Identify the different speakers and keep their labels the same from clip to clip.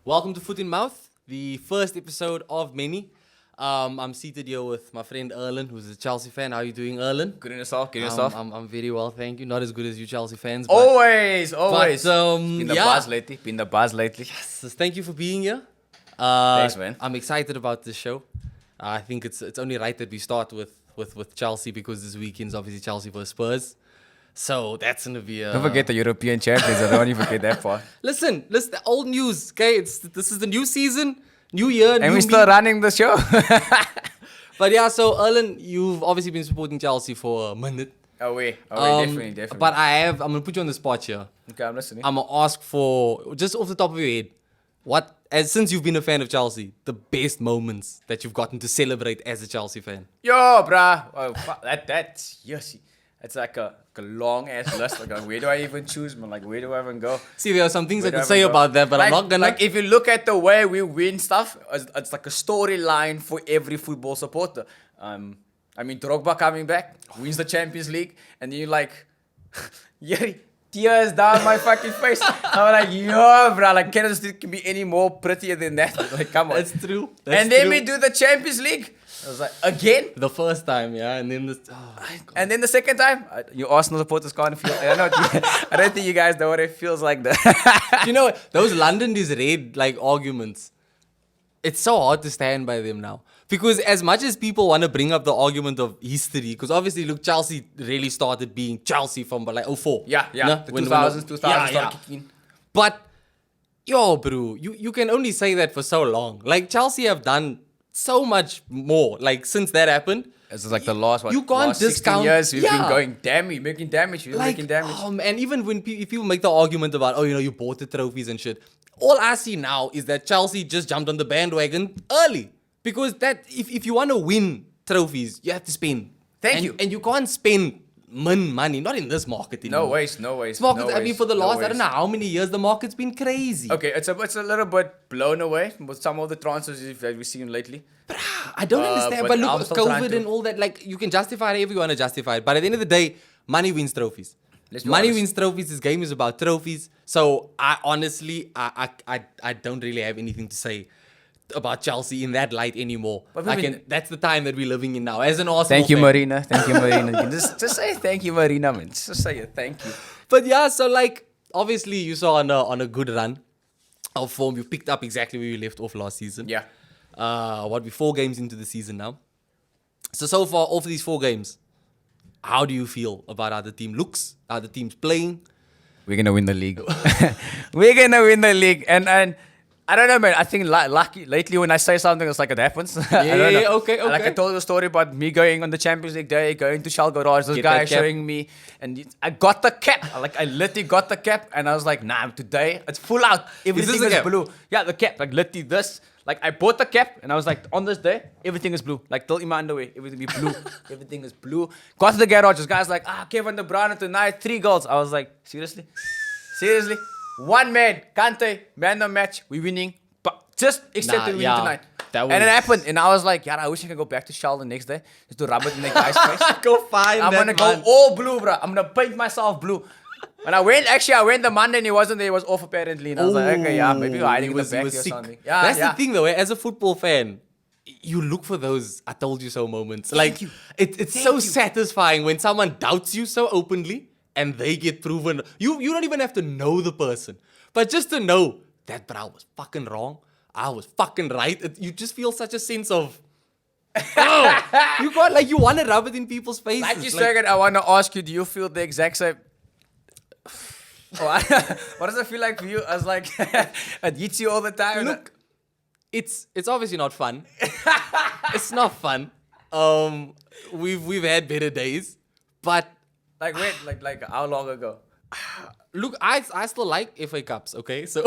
Speaker 1: Welcome to Foot in Mouth, the first episode of many. I'm seated here with my friend Erlen, who's a Chelsea fan. How are you doing, Erlen?
Speaker 2: Good in yourself. Good in yourself.
Speaker 1: I'm very well, thank you. Not as good as you Chelsea fans. But,
Speaker 2: Always.
Speaker 1: Been
Speaker 2: Been the buzz lately.
Speaker 1: So thank you for being here.
Speaker 2: Thanks, man.
Speaker 1: I'm excited about this show. I think it's only right that we start with Chelsea because this weekend's obviously Chelsea versus Spurs. So that's going to be a...
Speaker 2: Don't forget the European champions. I don't want you to forget that part.
Speaker 1: Listen, the old news, okay? This is the new season, new year,
Speaker 2: And
Speaker 1: new
Speaker 2: we're still running the show.
Speaker 1: But yeah, so Erlen, you've obviously been supporting Chelsea for a minute.
Speaker 2: Definitely.
Speaker 1: But I'm going to put you on the spot here.
Speaker 2: Okay, I'm listening.
Speaker 1: I'm going to ask for, just off the top of your head, since you've been a fan of Chelsea, the best moments that you've gotten to celebrate as a Chelsea fan?
Speaker 2: Yo, bruh. Oh, that's yes. It's like a long ass list. Like, where do I even choose, man? Like, where do I even go?
Speaker 1: See, there are some things I
Speaker 2: Where
Speaker 1: could
Speaker 2: do I
Speaker 1: say
Speaker 2: even go?
Speaker 1: about that, but I'm not going to.
Speaker 2: Like, if you look at the way we win stuff, it's like a storyline for every football supporter. Drogba coming back, wins the Champions League, and then you're like, yeah, tears down my fucking face. I'm like, yo, bro, like, can it be any more prettier than that? Like, come on.
Speaker 1: That's true.
Speaker 2: And then we do the Champions League. I was like, again?
Speaker 1: The first time, yeah, and then
Speaker 2: And then the second time, you Arsenal supporters can't feel. I don't think you guys know what it feels like.
Speaker 1: You know, those London is red like arguments. It's so hard to stand by them now. Because as much as people want to bring up the argument of history, because obviously, look, Chelsea really started being Chelsea from like 04.
Speaker 2: Yeah.
Speaker 1: No?
Speaker 2: The 2000s started kicking in.
Speaker 1: But, yo, bro, you can only say that for so long. Like, Chelsea have done so much more, like, since that happened.
Speaker 2: It's like the last,
Speaker 1: you can't
Speaker 2: last 16
Speaker 1: discount,
Speaker 2: years we've been going making damage.
Speaker 1: And even when if people make the argument about, you bought the trophies and shit, all I see now is that Chelsea just jumped on the bandwagon early. Because that if you want to win trophies, you have to spend.
Speaker 2: Thank you.
Speaker 1: And you can't spend money, not in this market anymore.
Speaker 2: No ways.
Speaker 1: This market, for the last, I don't know how many years, the market's been crazy.
Speaker 2: Okay, it's a little bit blown away with some of the transfers that we've seen lately.
Speaker 1: I don't understand. But look, COVID and all that, like, you can justify it if you want to justify it. But at the end of the day, money wins trophies. Money wins trophies. This game is about trophies. So I honestly, I don't really have anything to say about Chelsea in that light anymore. That's the time that we're living in now. As an Arsenal
Speaker 2: Thank you,
Speaker 1: fan.
Speaker 2: Marina. Thank you, Marina. You can just say thank you, Marina, man. Just say it. Thank you.
Speaker 1: But yeah, so like, obviously you saw on a good run of form. You picked up exactly where you left off last season.
Speaker 2: Yeah.
Speaker 1: We're 4 games into the season now. So far, of these 4 games, how do you feel about how the team looks, how the team's playing?
Speaker 2: We're gonna win the league. We're gonna win the league, and I don't know, man. I think lucky lately when I say something, it's like it happens.
Speaker 1: Okay.
Speaker 2: Like I told the story about me going on the Champions League day, going to Shell Garage. This guy showing me, and I got the cap. I literally got the cap, and I was like, nah, today it's full out. Everything is blue. Yeah, the cap, like literally this. Like I bought the cap, and I was like, on this day, everything is blue. Like till in my underwear, everything be blue. Everything is blue. Got to the garage. This guy's like, Kevin De Bruyne tonight, 3 goals. I was like, seriously? One man, Kante, man of match, we winning. But just accept we win tonight. And it happened. And I was like, yeah, I wish I could go back to Shell the next day. Just to rub it in the guy's face.
Speaker 1: Go find
Speaker 2: I'm going to go all blue, bro. I'm going to paint myself blue. And I went the Monday and he wasn't there. He was off apparently. And I was like, okay, yeah, maybe hiding in the back or something. Yeah,
Speaker 1: that's the thing though, as a football fan, you look for those I told you so moments. It's so satisfying when someone doubts you so openly and they get proven. You don't even have to know the person. But just to know that, but I was fucking wrong. I was fucking right. You just feel such a sense of, you want to rub it in people's faces.
Speaker 2: Like you said, I want to ask you, do you feel the exact same? What does it feel like for you? I was like, it hits you all the time.
Speaker 1: Look, it's obviously not fun. It's not fun. We've had better days, but
Speaker 2: like when, like how long ago?
Speaker 1: Look, I still like FA Cups. Okay, so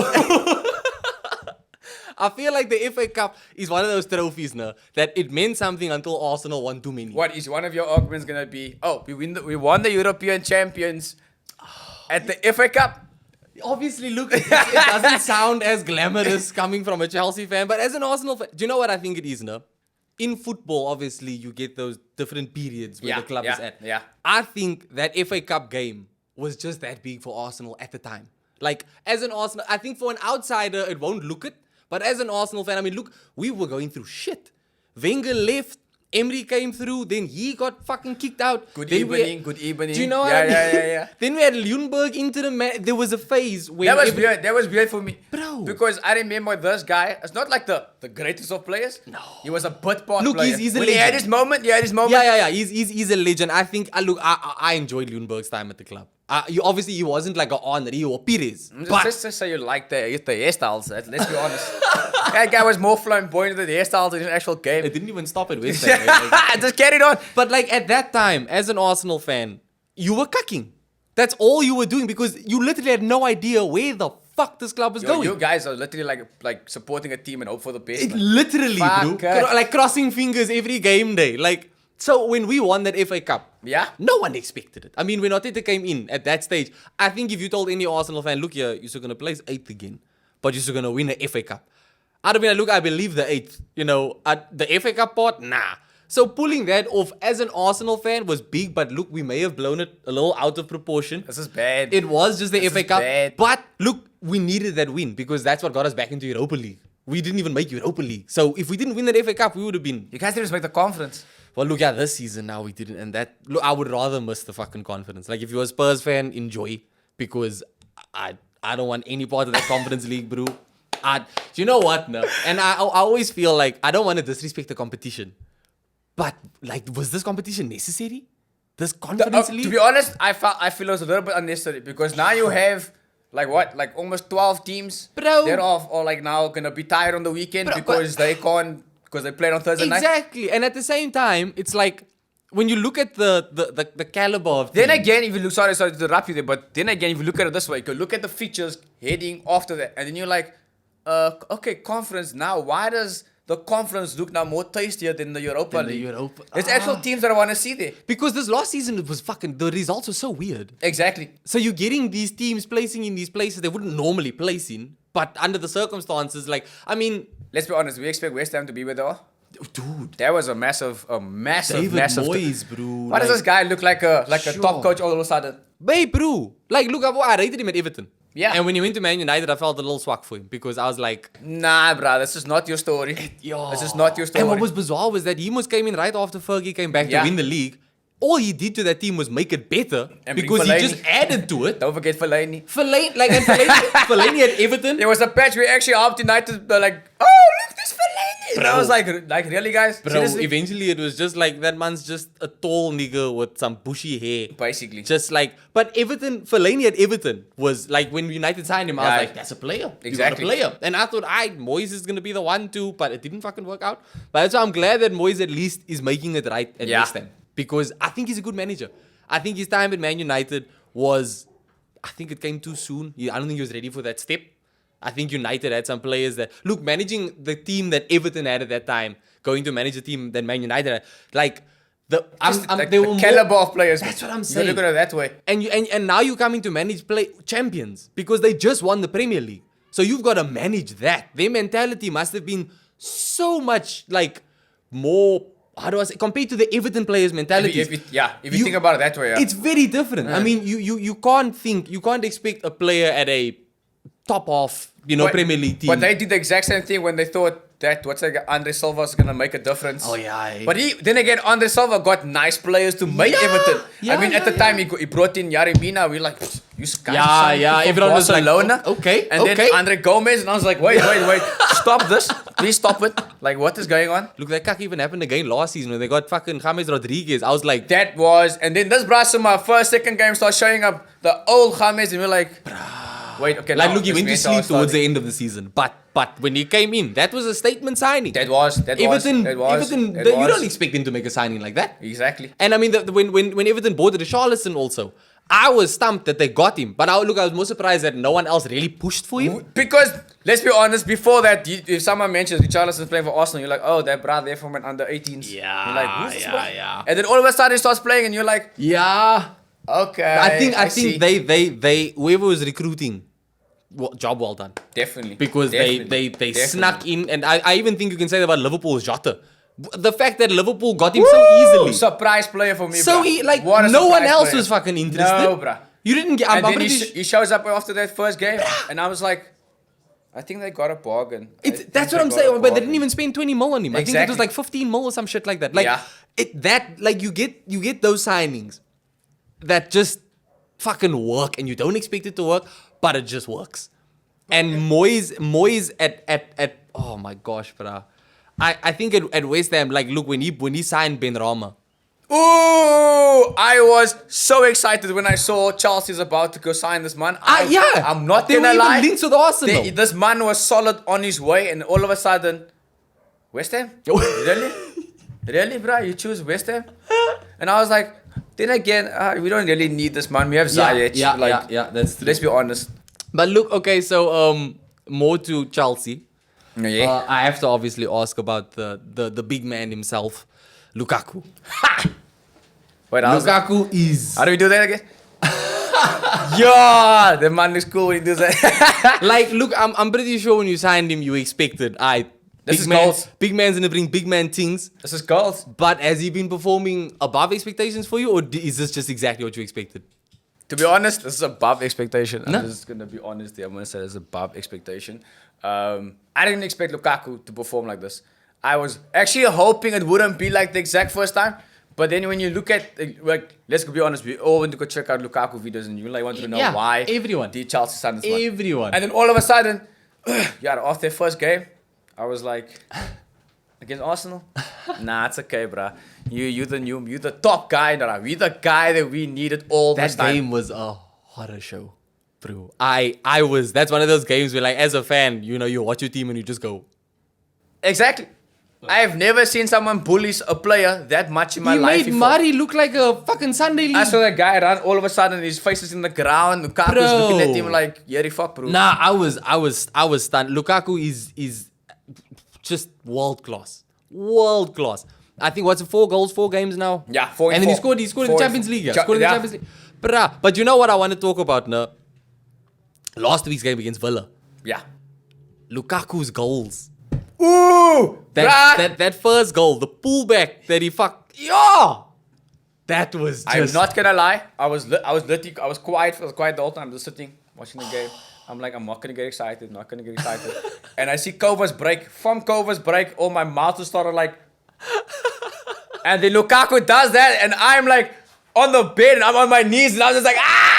Speaker 1: I feel like the FA Cup is one of those trophies now that it meant something until Arsenal won too many.
Speaker 2: What is one of your arguments gonna be? Oh, we won the European champions. At the FA Cup?
Speaker 1: Obviously, look, it doesn't sound as glamorous coming from a Chelsea fan, but as an Arsenal fan, do you know what I think it is now? In football, obviously, you get those different periods where the club is at.
Speaker 2: Yeah.
Speaker 1: I think that FA Cup game was just that big for Arsenal at the time. Like, as an Arsenal, I think for an outsider, it won't look it, But as an Arsenal fan, I mean, look, we were going through shit. Wenger left. Emery came through, then he got fucking kicked out.
Speaker 2: Good
Speaker 1: then
Speaker 2: evening.
Speaker 1: Do you know what I mean?
Speaker 2: Yeah.
Speaker 1: Then we had Ljungberg into the there was a phase where...
Speaker 2: That was weird for me.
Speaker 1: Bro.
Speaker 2: Because I remember this guy, it's not like the greatest of players.
Speaker 1: No.
Speaker 2: He was a bit part
Speaker 1: Look,
Speaker 2: player.
Speaker 1: he's a
Speaker 2: when
Speaker 1: legend.
Speaker 2: he had his moment,
Speaker 1: Yeah. He's a legend. I think, I enjoyed Ljungberg's time at the club. Obviously, he wasn't like an Henry or Pires. But
Speaker 2: Just so you like the hairstyles, let's be honest. That guy was more flamboyant than the hairstyles in his actual game.
Speaker 1: it didn't even stop at West Ham.
Speaker 2: Just carried on.
Speaker 1: But like at that time, as an Arsenal fan, you were cucking. That's all you were doing because you literally had no idea where the fuck this club was going.
Speaker 2: You guys are literally like supporting a team and hope for the best.
Speaker 1: It literally, bro. Like crossing fingers every game day. Like, so when we won that FA Cup, no one expected it. I mean, when Arteta came in at that stage, I think if you told any Arsenal fan, look here, you're still going to place 8th again, but you're still going to win the FA Cup. I'd have been like, look, I believe the 8th. You know, the FA Cup part, nah. So pulling that off as an Arsenal fan was big, but look, we may have blown it a little out of proportion.
Speaker 2: This is bad.
Speaker 1: It was just the FA Cup.
Speaker 2: Bad.
Speaker 1: But look, we needed that win because that's what got us back into Europa League. We didn't even make Europa League. So if we didn't win that FA Cup, we would have been...
Speaker 2: You guys didn't make the conference.
Speaker 1: Well, look, yeah, this season now we didn't. And that, look, I would rather miss the fucking confidence. Like, if you're a Spurs fan, enjoy. Because I don't want any part of that Conference League, bro. You know what? No. And I always feel like I don't want to disrespect the competition. But, like, was this competition necessary? This Conference League?
Speaker 2: To be honest, I feel it was a little bit unnecessary because now you have... Like what? Like almost 12 teams.
Speaker 1: Bro.
Speaker 2: They're off or like now gonna be tired on the weekend because they played on Thursday night.
Speaker 1: Exactly. And at the same time, it's like when you look at the caliber of
Speaker 2: Then
Speaker 1: teams,
Speaker 2: again, if you look, sorry to interrupt you there, but then again, if you look at it this way, you can look at the fixtures heading after that, and then you're like, okay, conference now. Why does the conference look now more tastier than the Europa League? There's actual teams that I want to see there.
Speaker 1: Because this last season it was the results were so weird.
Speaker 2: Exactly.
Speaker 1: So you're getting these teams placing in these places they wouldn't normally place in, but under the circumstances, like, I mean...
Speaker 2: Let's be honest, we expect West Ham to be where they are.
Speaker 1: Dude.
Speaker 2: That was a massive
Speaker 1: David Moyes, bro.
Speaker 2: Why does this guy look like a top coach all of a sudden?
Speaker 1: Babe, bro. Like, look, I rated him at Everton.
Speaker 2: Yeah.
Speaker 1: And when he went to Man United, I felt a little swag for him because I was like...
Speaker 2: Nah, bro, this is not your story. This is not your story.
Speaker 1: And what was bizarre was that he almost came in right after Fergie came back to win the league. All he did to that team was make it better because he just added to it.
Speaker 2: Don't forget Fellaini.
Speaker 1: Fellaini at Everton.
Speaker 2: There was a patch where actually helped United like, oh, look, this Fellaini. And I was like, really, guys?
Speaker 1: Bro,
Speaker 2: seriously?
Speaker 1: Eventually it was just like, that man's just a tall nigga with some bushy hair.
Speaker 2: Basically.
Speaker 1: Just like, but Fellaini at Everton was like, when United signed him, I was like, that's a player.
Speaker 2: Exactly.
Speaker 1: You got a player. And I thought, Moyes is going to be the one too, but it didn't fucking work out. But that's why I'm glad that Moyes at least is making it right at West Ham. Because I think he's a good manager. I think his time at Man United was... I think it came too soon. I don't think he was ready for that step. I think United had some players that... Look, managing the team that Everton had at that time, going to manage a team that Man United had, like... The
Speaker 2: caliber of players.
Speaker 1: That's what I'm saying.
Speaker 2: You look at it that way.
Speaker 1: And now you're coming to manage champions because they just won the Premier League. So you've got to manage that. Their mentality must have been so much like more... How do I say? Compared to the Everton players' mentality.
Speaker 2: If you think about it that way,
Speaker 1: it's very different. I mean, you can't expect a player at a top half, Premier League team.
Speaker 2: But they did the exact same thing when they thought that Andre Silva was gonna make a difference.
Speaker 1: Oh yeah.
Speaker 2: But then again, Andre Silva got nice players to make Everton. At the time he brought in Yarimina. We're like, you guys
Speaker 1: everyone was like, okay.
Speaker 2: Then Andre Gomez, and I was like, wait, stop this. Please stop it. Like, what is going on?
Speaker 1: Look, that cuck even happened again last season when they got fucking James Rodriguez. I was like...
Speaker 2: And then this Brasuma, second game, starts showing up the old James, and we're like... Wait, okay.
Speaker 1: Like, look, he went to sleep towards the end of the season. But when he came in, that was a statement signing.
Speaker 2: Everton,
Speaker 1: you don't expect him to make a signing like that.
Speaker 2: Exactly.
Speaker 1: And I mean, when Everton bought Richarlison also, I was stumped that they got him. But I was more surprised that no one else really pushed for him.
Speaker 2: Because, let's be honest, before that, if someone mentions Richarlison playing for Arsenal, you're like, oh, that brother, they're from an under-18s.
Speaker 1: Yeah,
Speaker 2: you're like, who's this one? And then all of a sudden he starts playing and you're like...
Speaker 1: Yeah.
Speaker 2: Okay,
Speaker 1: I think they whoever was recruiting, job well done.
Speaker 2: Definitely.
Speaker 1: Because they snuck in, and I even think you can say that about Liverpool's Jota. The fact that Liverpool got him so easily.
Speaker 2: Surprise player for me,
Speaker 1: so
Speaker 2: bro.
Speaker 1: No one else was fucking interested.
Speaker 2: No, bro.
Speaker 1: You didn't get...
Speaker 2: And then he shows up after that first game, and I was like, I think they got a bargain.
Speaker 1: That's what I'm saying. But they didn't even spend 20 mil on him. I think it was like 15 mil or some shit like that. Like you get those signings that just fucking work, and you don't expect it to work, but it just works. And Moyes at oh my gosh, bruh. I think at West Ham, like, look, when he signed Ben Rama.
Speaker 2: Ooh, I was so excited when I saw Chelsea's about to go sign this man. I'm not gonna lie.
Speaker 1: Linked with Arsenal.
Speaker 2: This man was solid on his way, and all of a sudden, West Ham? Really, bro? You choose West Ham? And I was like, then again, we don't really need this man. We have Ziyech.
Speaker 1: Yeah, that's true.
Speaker 2: Let's be honest.
Speaker 1: But look, okay, so more to Chelsea.
Speaker 2: Yeah.
Speaker 1: I have to obviously ask about the big man himself, Lukaku.
Speaker 2: Wait,
Speaker 1: Lukaku is...
Speaker 2: How do we do that again? Yeah, the man is cool when he does that.
Speaker 1: Like, look, I'm pretty sure when you signed him, you expected, big man's gonna bring big man things.
Speaker 2: This is goals.
Speaker 1: But has he been performing above expectations for you, or is this just exactly what you expected?
Speaker 2: To be honest, this is above expectation.
Speaker 1: No?
Speaker 2: I'm just gonna be honest here. I'm gonna say it's above expectation. I didn't expect Lukaku to perform like this. I was actually hoping it wouldn't be like the exact first time. But then when you look at, like, let's be honest, we all went to go check out Lukaku videos, and you like want to know why
Speaker 1: everyone
Speaker 2: did Chelsea sign this one.
Speaker 1: Everyone.
Speaker 2: And then all of a sudden, after their first game, I was like, against Arsenal? Nah, it's okay, bruh. You the top guy, we the guy that we needed all this time.
Speaker 1: That game was a horror show, bro. That's one of those games where, like, as a fan, you watch your team and you just go.
Speaker 2: Exactly. I have never seen someone bully a player that much in my life.
Speaker 1: He made Mari look like a fucking Sunday league.
Speaker 2: I saw that guy run, all of a sudden his face is in the ground. Lukaku's looking at him like, yeah, fuck, bro.
Speaker 1: Nah, I was stunned. Lukaku is just world class. World class. I think 4 goals, 4 games now.
Speaker 2: Yeah, 4
Speaker 1: and then he scored in the Champions League. Champions League. But you know what I want to talk about now? Last week's game against Villa.
Speaker 2: Yeah.
Speaker 1: Lukaku's goals.
Speaker 2: Ooh!
Speaker 1: That first goal, the pullback that he that was just...
Speaker 2: I'm not gonna lie. I was quiet the whole time. I'm just sitting, watching the game. I'm like, I'm not gonna get excited. And I see Kova's break. From Kova's break, all my mouth just started like... And then Lukaku does that, and I'm like on the bed, and I'm on my knees, and I'm just like, ah!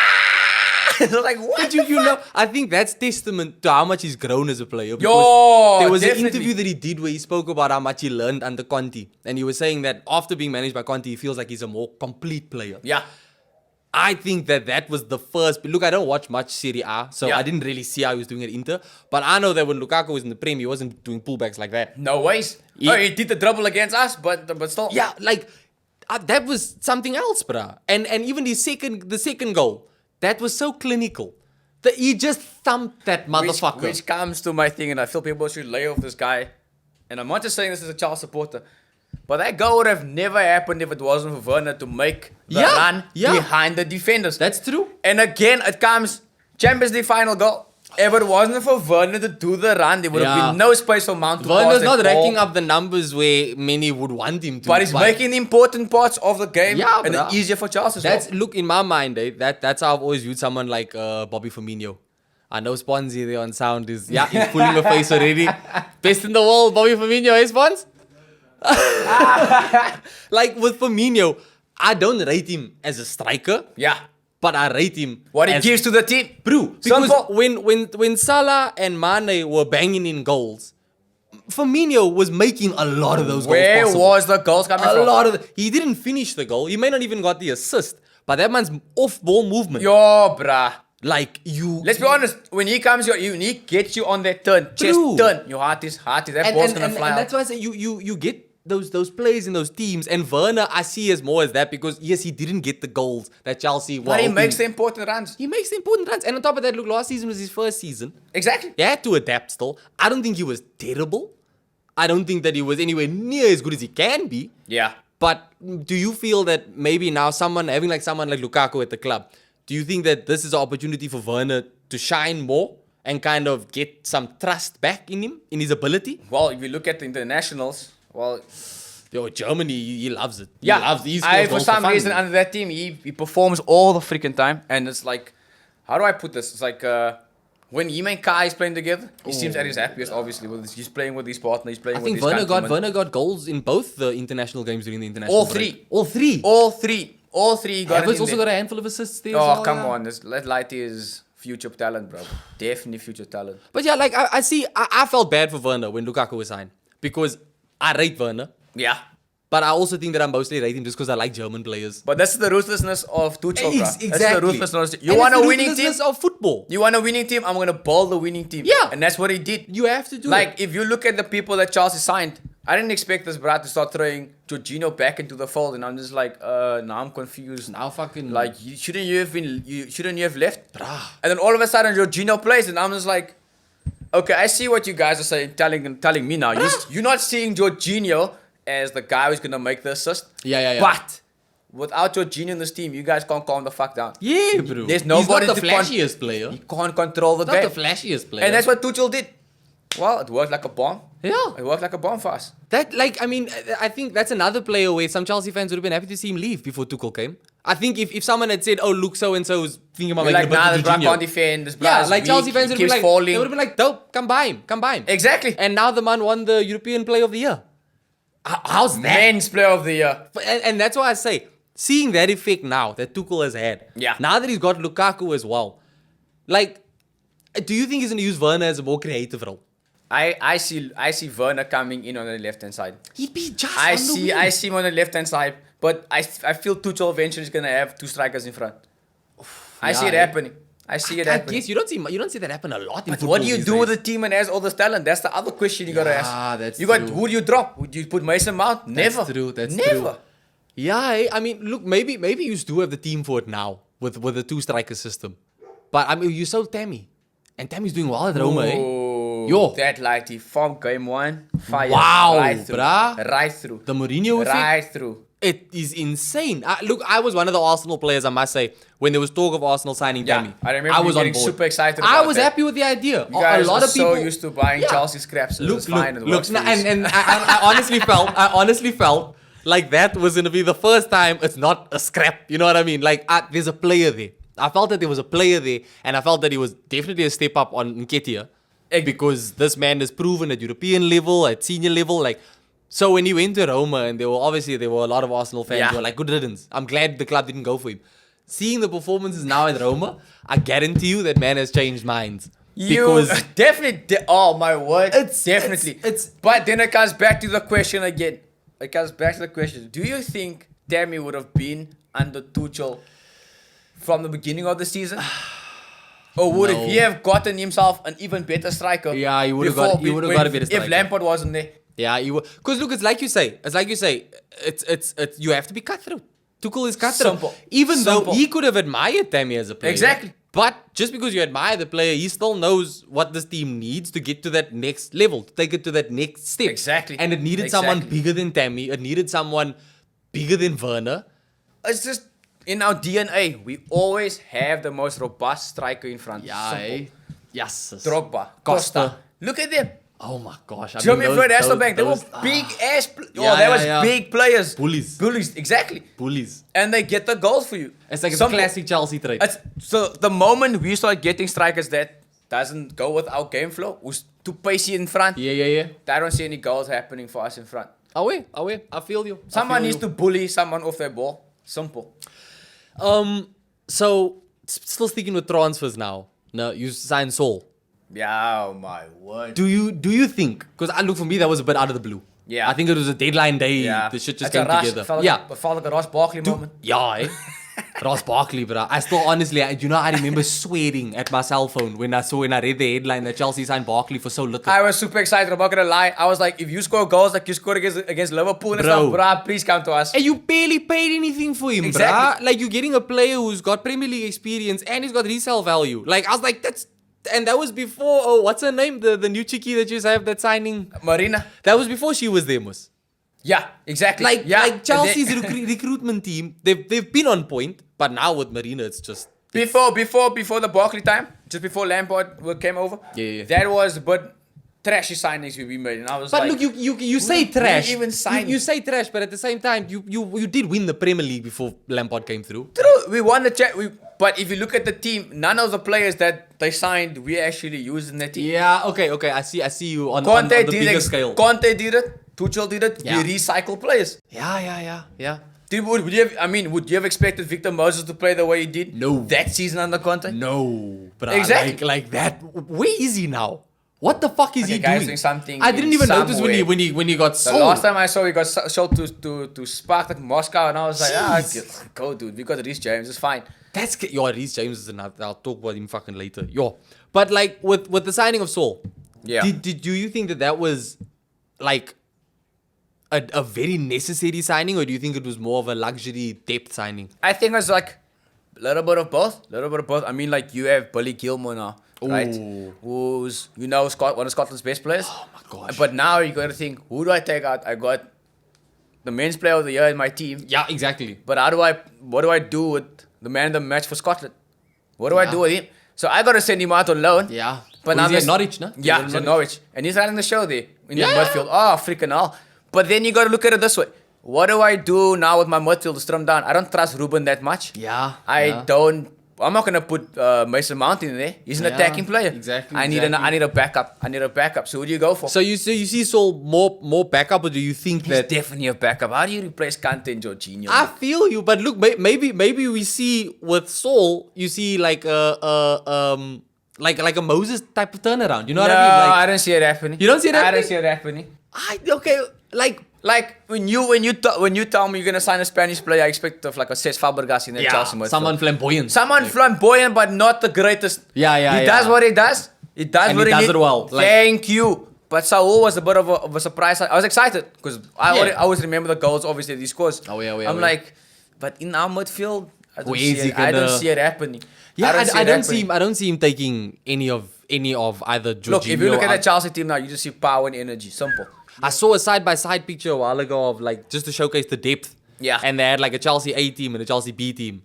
Speaker 2: So like, what?
Speaker 1: But you know, I think that's testament to how much he's grown as a player.
Speaker 2: There
Speaker 1: was an interview that he did where he spoke about how much he learned under Conte. And he was saying that after being managed by Conte, he feels like he's a more complete player.
Speaker 2: Yeah.
Speaker 1: I think that was the first... Look, I don't watch much Serie A, so I didn't really see how he was doing at Inter. But I know that when Lukaku was in the Prem, he wasn't doing pullbacks like that.
Speaker 2: No ways. He did the dribble against us, but still.
Speaker 1: Yeah, like, that was something else, bruh. And even the second goal, that was so clinical. That he just thumped that motherfucker.
Speaker 2: Which comes to my thing, and I feel people should lay off this guy. And I'm not just saying this as a Chelsea supporter. But that goal would have never happened if it wasn't for Werner to make the run behind the defenders.
Speaker 1: That's true.
Speaker 2: And again, it comes Champions League final goal. If it wasn't for Werner to do the run, there would have been no space for Mount to pass.
Speaker 1: Werner's not racking up the numbers where many would want him to.
Speaker 2: But he's making the important parts of the game and it's easier for Chelsea as well.
Speaker 1: Look, in my mind, that's how I've always viewed someone like Bobby Firmino. I know Sponzy there on sound is, he's pulling a face already. Best in the world, Bobby Firmino, eh, Spons? Like with Firmino, I don't rate him as a striker.
Speaker 2: Yeah.
Speaker 1: But I rate him
Speaker 2: what he gives to the team.
Speaker 1: Bro, because when Salah and Mane were banging in goals, Firmino was making a lot of those goals possible.
Speaker 2: Where was the goals coming from?
Speaker 1: He didn't finish the goal. He may not even got the assist. But that man's off-ball movement.
Speaker 2: Yo, bruh.
Speaker 1: Like you...
Speaker 2: Let's be honest. When he comes, he gets you on that turn. Chest turn. Your heart is... That ball's going to fly out.
Speaker 1: And that's why I say you get... Those players in those teams, and Werner I see as more as that because yes, he didn't get the goals that Chelsea were.
Speaker 2: But he makes the important runs.
Speaker 1: And on top of that, look, last season was his first season.
Speaker 2: Exactly.
Speaker 1: He had to adapt still. I don't think he was terrible. I don't think that he was anywhere near as good as he can be.
Speaker 2: Yeah.
Speaker 1: But do you feel that maybe now having someone like Lukaku at the club, do you think that this is an opportunity for Werner to shine more and kind of get some trust back in him, in his ability?
Speaker 2: Well, if you look at the internationals. Well,
Speaker 1: Germany, he loves it.
Speaker 2: For some reason, under that team, he performs all the freaking time. And it's like, how do I put this? It's like, when him and Kai is playing together, he seems at his happiest, obviously. He's playing with his partner, he's playing
Speaker 1: I
Speaker 2: with
Speaker 1: think
Speaker 2: his countrymen.
Speaker 1: Werner got goals in both the international games during the international
Speaker 2: All
Speaker 1: break.
Speaker 2: three.
Speaker 1: All three.
Speaker 2: All three he got it
Speaker 1: Havertz
Speaker 2: in
Speaker 1: also
Speaker 2: there.
Speaker 1: got a handful of assists there as
Speaker 2: Oh,
Speaker 1: well,
Speaker 2: come
Speaker 1: yeah.
Speaker 2: on. That Lighty is future talent, bro. Definitely future talent.
Speaker 1: But yeah, like I felt bad for Werner when Lukaku was signed because I rate Werner,
Speaker 2: Yeah.
Speaker 1: but I also think that I mostly rate him just because I like German players.
Speaker 2: But that's the ruthlessness of Tuchel, bro.
Speaker 1: Exactly.
Speaker 2: That's the ruthlessness. You
Speaker 1: And
Speaker 2: want
Speaker 1: it's
Speaker 2: a
Speaker 1: the
Speaker 2: winning team?
Speaker 1: ruthlessness of football.
Speaker 2: You want a winning team? I'm going to build a winning team.
Speaker 1: Yeah.
Speaker 2: And that's what he did.
Speaker 1: You have to do
Speaker 2: Like,
Speaker 1: it.
Speaker 2: if you look at the people that Chelsea signed, I didn't expect this brat to start throwing Jorginho back into the fold, and I'm just like, now I'm confused.
Speaker 1: Now fucking
Speaker 2: Like, shouldn't you have left? Bruh. And then all of a sudden Jorginho plays, and I'm just like, okay, I see what you guys are saying, telling me now. You're not seeing Jorginho as the guy who's gonna make the assist.
Speaker 1: Yeah.
Speaker 2: But without Jorginho in this team, you guys can't calm the fuck down.
Speaker 1: Yeah, bro.
Speaker 2: There's nobody
Speaker 1: He's not
Speaker 2: to
Speaker 1: the flashiest player.
Speaker 2: You can't control the
Speaker 1: Not
Speaker 2: game.
Speaker 1: the flashiest player.
Speaker 2: And that's what Tuchel did. Well, it worked like a bomb.
Speaker 1: Yeah.
Speaker 2: It worked like a bomb for us.
Speaker 1: That, like, I mean, I think that's another player where some Chelsea fans would have been happy to see him leave before Tuchel came. I think if someone had said, oh, look, so-and-so is thinking about
Speaker 2: We're
Speaker 1: making
Speaker 2: like,
Speaker 1: a
Speaker 2: nah,
Speaker 1: bit
Speaker 2: this
Speaker 1: of
Speaker 2: brat
Speaker 1: Jorginho.
Speaker 2: can't defend. This brat
Speaker 1: Yeah,
Speaker 2: is
Speaker 1: like
Speaker 2: weak,
Speaker 1: Chelsea fans
Speaker 2: he
Speaker 1: would have been
Speaker 2: keeps
Speaker 1: like,
Speaker 2: falling.
Speaker 1: they would have been like, dope, come buy him.
Speaker 2: Exactly.
Speaker 1: And now the man won the European Player of the Year. How's that?
Speaker 2: Men's player of the year.
Speaker 1: And that's why I say, seeing that effect now that Tuchel has had,
Speaker 2: Yeah.
Speaker 1: now that he's got Lukaku as well, like, do you think he's going to use Werner as a more creative role?
Speaker 2: I see Werner coming in on the left hand side.
Speaker 1: He'd be just
Speaker 2: I
Speaker 1: on the
Speaker 2: see
Speaker 1: wing.
Speaker 2: him on the left hand side, but I feel Tuchel eventually is gonna have two strikers in front. I see it happening. I see it
Speaker 1: I
Speaker 2: happening.
Speaker 1: guess you don't see that happen a lot in
Speaker 2: But
Speaker 1: football.
Speaker 2: what do you
Speaker 1: these
Speaker 2: do with
Speaker 1: days.
Speaker 2: a team that has all this talent? That's the other question you gotta ask.
Speaker 1: that's
Speaker 2: you got
Speaker 1: true.
Speaker 2: who do you drop? Would you put Mason Mount? Never.
Speaker 1: That's
Speaker 2: Never.
Speaker 1: true. Yeah, I mean, look, maybe you do have the team for it now with the two striker system, but I mean, you sold Tammy, and Tammy's doing well at Roma. Yo,
Speaker 2: That Lighty from game one, fire.
Speaker 1: Wow,
Speaker 2: right through,
Speaker 1: bruh.
Speaker 2: right through,
Speaker 1: the Mourinho effect.
Speaker 2: right through.
Speaker 1: It is insane. Look, I was one of the Arsenal players, I must say, when there was talk of Arsenal signing
Speaker 2: Yeah,
Speaker 1: Tammy.
Speaker 2: I remember you
Speaker 1: was on
Speaker 2: getting
Speaker 1: board.
Speaker 2: super excited
Speaker 1: I
Speaker 2: about
Speaker 1: was
Speaker 2: that.
Speaker 1: happy with the idea.
Speaker 2: You guys
Speaker 1: a lot
Speaker 2: are
Speaker 1: of people
Speaker 2: so used to buying
Speaker 1: Yeah.
Speaker 2: Chelsea scraps. So it's fine. It works for you.
Speaker 1: and I honestly felt like that was gonna be the first time it's not a scrap. You know what I mean? Like there's a player there. I felt that there was a player there, and I felt that he was definitely a step up on Nketiah. Because this man has proven at European level, at senior level, like. So when he went to Roma, and there were a lot of Arsenal fans who were like, good riddance. I'm glad the club didn't go for him. Seeing the performances now at Roma, I guarantee you that man has changed minds.
Speaker 2: You definitely. Oh my word!
Speaker 1: It's
Speaker 2: definitely.
Speaker 1: It's.
Speaker 2: But then it comes back to the question again. Do you think Tammy would have been under Tuchel from the beginning of the season? Or would he have gotten himself an even better striker?
Speaker 1: Yeah, he would have got a better striker.
Speaker 2: If Lampard wasn't there.
Speaker 1: Yeah, you because look, it's like you say. It's you have to be cutthroat. Tuchel is cutthroat.
Speaker 2: Simple.
Speaker 1: Even though
Speaker 2: Simple.
Speaker 1: he could have admired Tammy as a player.
Speaker 2: Exactly.
Speaker 1: But just because you admire the player, he still knows what this team needs to get to that next level, to take it to that next step.
Speaker 2: Exactly.
Speaker 1: And it needed someone bigger than Tammy. It needed someone bigger than Werner.
Speaker 2: It's just in our DNA. We always have the most robust striker in front. Simple.
Speaker 1: Yes.
Speaker 2: Drogba,
Speaker 1: Costa.
Speaker 2: Look at them.
Speaker 1: Oh my gosh.
Speaker 2: Jeremy Fred Hasselbank, they were big ass. Big players.
Speaker 1: Bullies,
Speaker 2: exactly.
Speaker 1: Bullies.
Speaker 2: And they get the goals for you.
Speaker 1: It's like a classic Chelsea trait.
Speaker 2: So the moment we start getting strikers that doesn't go with our game flow, who's too pacey in front,
Speaker 1: Yeah.
Speaker 2: I don't see any goals happening for us in front.
Speaker 1: Away. I feel you.
Speaker 2: Someone needs to bully someone off their ball. Simple.
Speaker 1: So still sticking with transfers now. No, you signed Saul.
Speaker 2: Yeah, oh my word.
Speaker 1: Do you think? Because look, for me that was a bit out of the blue.
Speaker 2: Yeah.
Speaker 1: I think it was a deadline day.
Speaker 2: Yeah.
Speaker 1: The shit just
Speaker 2: It's
Speaker 1: came together.
Speaker 2: It felt like a Ross Barkley moment.
Speaker 1: Yeah, Ross Barkley, bro. I still honestly, I remember swearing at my cell phone when I read the headline that Chelsea signed Barkley for so little.
Speaker 2: I was super excited. I'm not gonna lie. I was like, if you score goals like you scored against Liverpool and stuff, bruh, please come to us.
Speaker 1: And you barely paid anything for him,
Speaker 2: Exactly.
Speaker 1: bruh. Like, you're getting a player who's got Premier League experience and he's got resale value. Like, I was like, and that was before, what's her name? The new chickie that you have that signing.
Speaker 2: Marina.
Speaker 1: That was before she was there, Mus.
Speaker 2: Yeah, exactly.
Speaker 1: Like Chelsea's recruitment team, they've been on point, but now with Marina, it's just...
Speaker 2: Before the Barkley time, just before Lampard came over,
Speaker 1: Yeah.
Speaker 2: that was but trashy signings we made, and I was
Speaker 1: But
Speaker 2: like,
Speaker 1: look, you say trash.
Speaker 2: even sign?
Speaker 1: You say trash, but at the same time, you did win the Premier League before Lampard came through.
Speaker 2: true, we won the But if you look at the team, none of the players that they signed, we actually used in the team.
Speaker 1: Yeah, okay. I see you on the bigger scale.
Speaker 2: Conte did it. Tuchel did it.
Speaker 1: Yeah.
Speaker 2: We recycle players.
Speaker 1: Yeah.
Speaker 2: Would you have expected Victor Moses to play the way he did?
Speaker 1: No.
Speaker 2: That season under Conte?
Speaker 1: No. But
Speaker 2: Exactly.
Speaker 1: like that. Where is he now? What the fuck is he
Speaker 2: guys
Speaker 1: doing?
Speaker 2: something
Speaker 1: I didn't even notice when he got
Speaker 2: The
Speaker 1: sold.
Speaker 2: last time I saw he got sold to Spartak Moscow, and I was like, go dude, we got Reece James, it's fine.
Speaker 1: Reece James is another. I'll talk about him fucking later. But like with the signing of Saul, do you think that was like a very necessary signing, or do you think it was more of a luxury depth signing?
Speaker 2: I think it's like a little bit of both. I mean, like you have Billy Gilmore now, right? Who's one of Scotland's best players.
Speaker 1: Oh my gosh!
Speaker 2: But now you got to think, who do I take out? I got the men's player of the year in my team.
Speaker 1: Yeah, exactly.
Speaker 2: But what do I do with the man of the match for Scotland? What do I do with him? So I got to send him out on loan.
Speaker 1: Yeah.
Speaker 2: But
Speaker 1: now he's at Norwich, no?
Speaker 2: Yeah, he's at Norwich. And he's running the show there in the midfield. Oh, freaking hell. But then you got to look at it this way. What do I do now with my midfield to strum down? I don't trust Ruben that much.
Speaker 1: Yeah.
Speaker 2: I'm not gonna put Mason Mount in there. He's an attacking player.
Speaker 1: Exactly.
Speaker 2: I need a backup. So who do you go for?
Speaker 1: So you see Saul more backup, or do you think
Speaker 2: He's definitely a backup. How do you replace Kante and Jorginho?
Speaker 1: I feel you, but look, maybe we see with Saul, you see like a Moses type of turnaround. You know what I mean?
Speaker 2: No, I don't see it happening.
Speaker 1: You don't see it happening?
Speaker 2: I don't see it happening.
Speaker 1: Like
Speaker 2: when you tell me you're gonna sign a Spanish player, I expect of like a Cesc Fabregas in the Chelsea midfield.
Speaker 1: someone flamboyant.
Speaker 2: Someone flamboyant, but not the greatest.
Speaker 1: Yeah.
Speaker 2: He does what he does. He does
Speaker 1: And
Speaker 2: what
Speaker 1: he
Speaker 2: he
Speaker 1: does
Speaker 2: needs.
Speaker 1: it well.
Speaker 2: Thank you. But Saul was a bit of a surprise. I was excited because I always remember the goals, obviously, that he scores. I'm like, but in our midfield, I don't see it happening.
Speaker 1: Yeah, I don't see him taking any of either Jorginho.
Speaker 2: Look, if you look at the Chelsea team now, you just see power and energy. Simple.
Speaker 1: I saw a side-by-side picture a while ago of like just to showcase the depth.
Speaker 2: Yeah.
Speaker 1: And they had like a Chelsea A team and a Chelsea B team.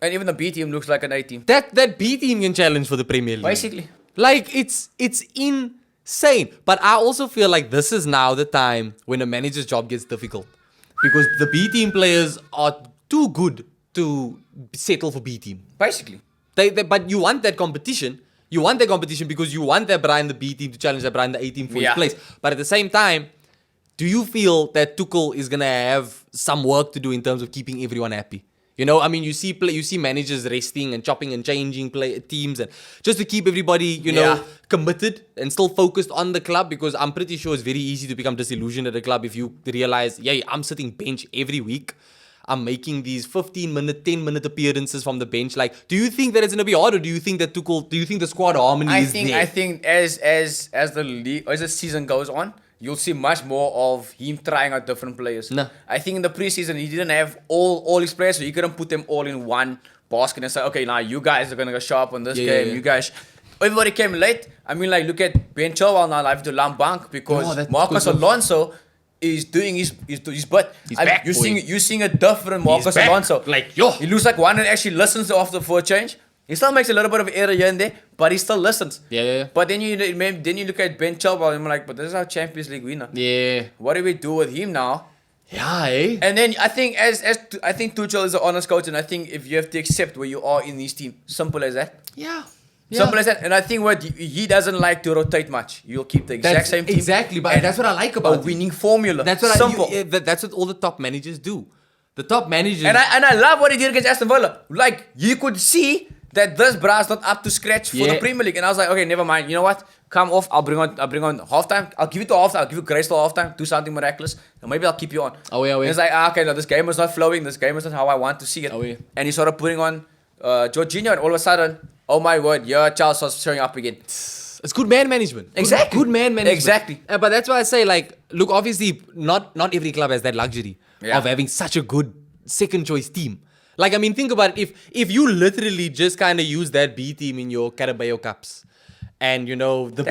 Speaker 2: And even the B team looks like an A team.
Speaker 1: That B team can challenge for the Premier League.
Speaker 2: Basically.
Speaker 1: Like it's insane. But I also feel like this is now the time when a manager's job gets difficult. Because the B team players are too good to settle for B team.
Speaker 2: Basically.
Speaker 1: But you want that competition. You want that competition because you want that Brian the B team to challenge that Brian the A team for his place. But at the same time, do you feel that Tuchel is gonna have some work to do in terms of keeping everyone happy? You know, I mean, you see managers resting and chopping and changing teams, and just to keep everybody, committed and still focused on the club. Because I'm pretty sure it's very easy to become disillusioned at a club if you realize, I'm sitting bench every week. I'm making these 15-minute, 10-minute appearances from the bench. Like, do you think that it's gonna be hard, or do you think that Tuchel? Do you think the squad harmony is there?
Speaker 2: I think as the season goes on, you'll see much more of him trying out different players.
Speaker 1: No.
Speaker 2: I think in the preseason he didn't have all his players, so he couldn't put them all in one basket and say, okay, now you guys are gonna go sharp on this game. Yeah. You guys. Everybody came late. I mean, like, look at Ben Chilwell now having to lamb bank because Marcos Alonso is doing his butt. You're seeing a different Marcos Alonso. He looks like one that actually listens after for a change. He still makes a little bit of error here and there, but he still listens.
Speaker 1: Yeah.
Speaker 2: But then you look at Ben Chilwell and I'm like, but this is our Champions League winner.
Speaker 1: Yeah.
Speaker 2: What do we do with him now?
Speaker 1: Yeah, eh?
Speaker 2: And then I think I think Tuchel is an honest coach, and I think if you have to accept where you are in this team, simple as that.
Speaker 1: Yeah.
Speaker 2: Simple as that. And I think what he doesn't like to rotate much. You'll keep the exact same team.
Speaker 1: Exactly, but that's what I like about
Speaker 2: a winning formula.
Speaker 1: That's what
Speaker 2: simple.
Speaker 1: That's what all the top managers do. The top managers.
Speaker 2: And I love what he did against Aston Villa. Like, you could see that this bra's not up to scratch for the Premier League. And I was like, okay, never mind. You know what? Come off. I'll bring on halftime. I'll give you to halftime. I'll give you grace to halftime. Do something miraculous. And maybe I'll keep you on. And it's like, okay, no, this game is not flowing. This game is not how I want to see it. And he started putting on Jorginho, and all of a sudden, oh my word, Charles was showing up again.
Speaker 1: It's good man management.
Speaker 2: Exactly.
Speaker 1: Good man management.
Speaker 2: Exactly.
Speaker 1: But that's why I say, like, look, obviously, not every club has that luxury of having such a good second choice team. Like, I mean, think about it. If you literally just kind of use that B team in your Carabao Cups, and the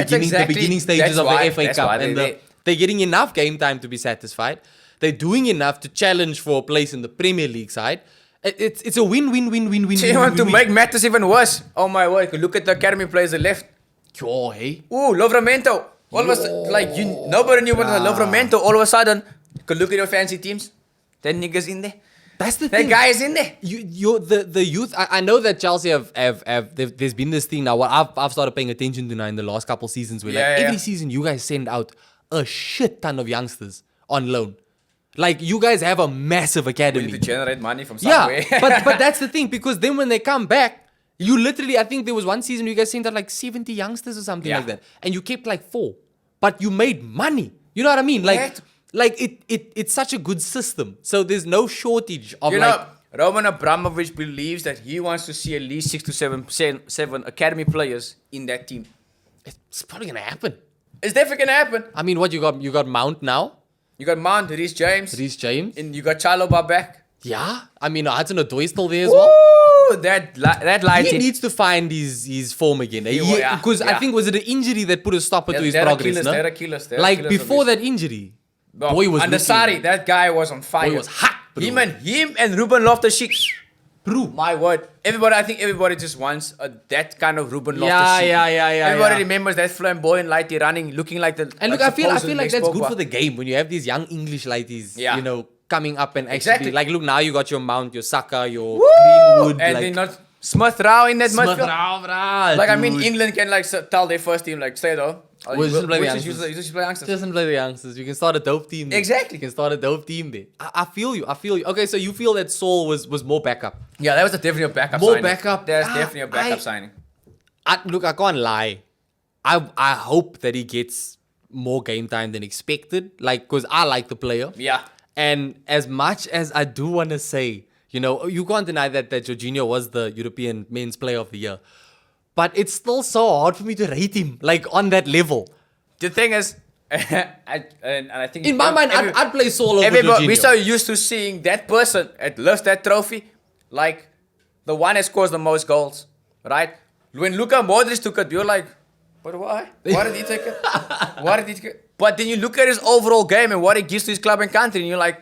Speaker 1: beginning stages of the FA Cup, and they're getting enough game time to be satisfied. They're doing enough to challenge for a place in the Premier League side. It's a win-win-win-win-win.
Speaker 2: So you want to make matters even worse? Oh my word! Look at the academy players that left.
Speaker 1: Oh, hey.
Speaker 2: Ooh, Livramento. Nobody knew what was Livramento. All of a sudden, you could look at your fancy teams. 10 niggas in there.
Speaker 1: That's the
Speaker 2: That
Speaker 1: thing.
Speaker 2: guy is in there.
Speaker 1: The youth. I know that Chelsea have there's been this thing now. What I've started paying attention to now in the last couple seasons, where every season you guys send out a shit ton of youngsters on loan. Like you guys have a massive academy.
Speaker 2: We need to generate money from somewhere.
Speaker 1: Yeah, but that's the thing, because then when they come back, you literally, I think there was one season you guys sent out like 70 youngsters or something like that, and you kept like 4, but you made money. You know what I mean? Like it's such a good system. So there's no shortage of
Speaker 2: Roman Abramovich believes that he wants to see at least 6 to 7 academy players in that team.
Speaker 1: It's probably gonna happen.
Speaker 2: It's definitely gonna happen.
Speaker 1: I mean, what you got Mount now?
Speaker 2: You got Mount, Reece James,
Speaker 1: and
Speaker 2: you got Chalobah back.
Speaker 1: Yeah, I mean, Hudson-Odoi still there as well.
Speaker 2: Woo! That lighting.
Speaker 1: He needs to find his form again. Because I think, was it an injury that put a stopper to his progress?
Speaker 2: They're Achilles.
Speaker 1: Like before that injury, boy was
Speaker 2: Andasari, that guy was on fire.
Speaker 1: Boy was hot, bro.
Speaker 2: Him and Ruben Loftus-Cheek.
Speaker 1: Bro,
Speaker 2: my word. I think everybody just wants that kind of Ruben Loftus-Cheek.
Speaker 1: Yeah.
Speaker 2: Everybody remembers that flamboyant lighty running, looking like the.
Speaker 1: And look, I feel like that's good for the game when you have these young English lighties, you know, coming up and actually like, look, now you got your Mount, your Saka, your Greenwood,
Speaker 2: and then not Smith Rowe in that midfield.
Speaker 1: Rao,
Speaker 2: like, dude. I mean, England can like tell their first team like, stay though.
Speaker 1: You just play the youngsters.
Speaker 2: Just play the youngsters.
Speaker 1: You can start a dope team there.
Speaker 2: Exactly.
Speaker 1: You can start a dope team there. I feel you. Okay, so you feel that Saul was more backup.
Speaker 2: Yeah, that was definitely a backup
Speaker 1: signing.
Speaker 2: More backup. That's definitely a backup signing.
Speaker 1: Look, I can't lie. I hope that he gets more game time than expected. Like, because I like the player.
Speaker 2: Yeah.
Speaker 1: And as much as I do want to say, you know, you can't deny that Jorginho was the European Men's Player of the Year. But it's still so hard for me to rate him, like, on that level.
Speaker 2: The thing is, I think...
Speaker 1: In my mind, I'd play Saul over Jorginho.
Speaker 2: We're so used to seeing that person that lifts that trophy, like, the one that scores the most goals, right? When Luka Modric took it, you're like, but why? Why did he take it? Why did he take it? But then you look at his overall game and what he gives to his club and country, and you're like,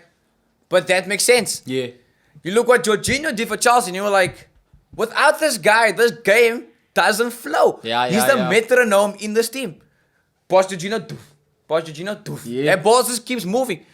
Speaker 2: but that makes sense.
Speaker 1: Yeah.
Speaker 2: You look what Jorginho did for Chelsea, and you're like, without this guy, this game doesn't flow. He's the metronome in this team. Pass Jorginho, doof.
Speaker 1: Yeah.
Speaker 2: That ball just keeps moving.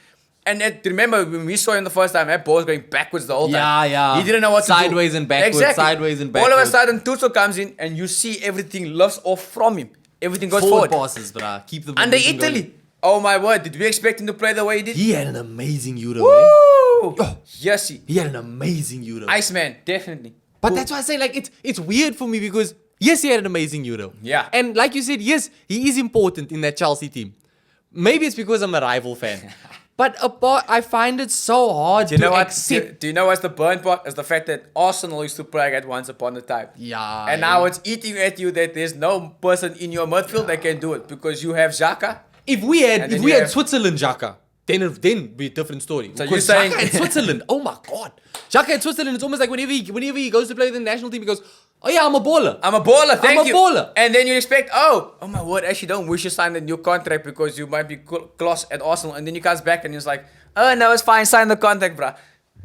Speaker 2: And remember, when we saw him the first time, that ball was going backwards the whole time.
Speaker 1: Yeah.
Speaker 2: He didn't know what to do.
Speaker 1: Sideways and backwards, sideways and backwards.
Speaker 2: All of a sudden, Tuchel comes in, and you see everything lifts off from him. Everything goes
Speaker 1: forward.
Speaker 2: Passes,
Speaker 1: bruh. Keep the
Speaker 2: Under Italy. Going. Oh my word, did we expect him to play the way he did?
Speaker 1: He had an amazing Euro.
Speaker 2: Woo!
Speaker 1: Oh,
Speaker 2: yes,
Speaker 1: he had an amazing Euro.
Speaker 2: Iceman, definitely.
Speaker 1: But that's why I say, like, it's weird for me because, yes, he had an amazing Euro.
Speaker 2: Yeah.
Speaker 1: And like you said, yes, he is important in that Chelsea team. Maybe it's because I'm a rival fan. But I find it so hard to accept.
Speaker 2: Do you know what's the burn part? Is the fact that Arsenal used to play at once upon a time.
Speaker 1: Yeah.
Speaker 2: And now it's eating at you that there's no person in your midfield that can do it because you have Xhaka.
Speaker 1: If we had Switzerland Xhaka, then it'd be a different story.
Speaker 2: So you're saying
Speaker 1: Xhaka in Switzerland, oh my god. Xhaka in Switzerland, it's almost like whenever he goes to play with the national team, he goes, oh yeah, I'm a baller.
Speaker 2: Thank you.
Speaker 1: I'm a baller.
Speaker 2: And then you expect, oh my word, actually don't wish you signed a new contract because you might be close at Arsenal. And then he comes back and he's like, oh no, it's fine, sign the contract, bruh.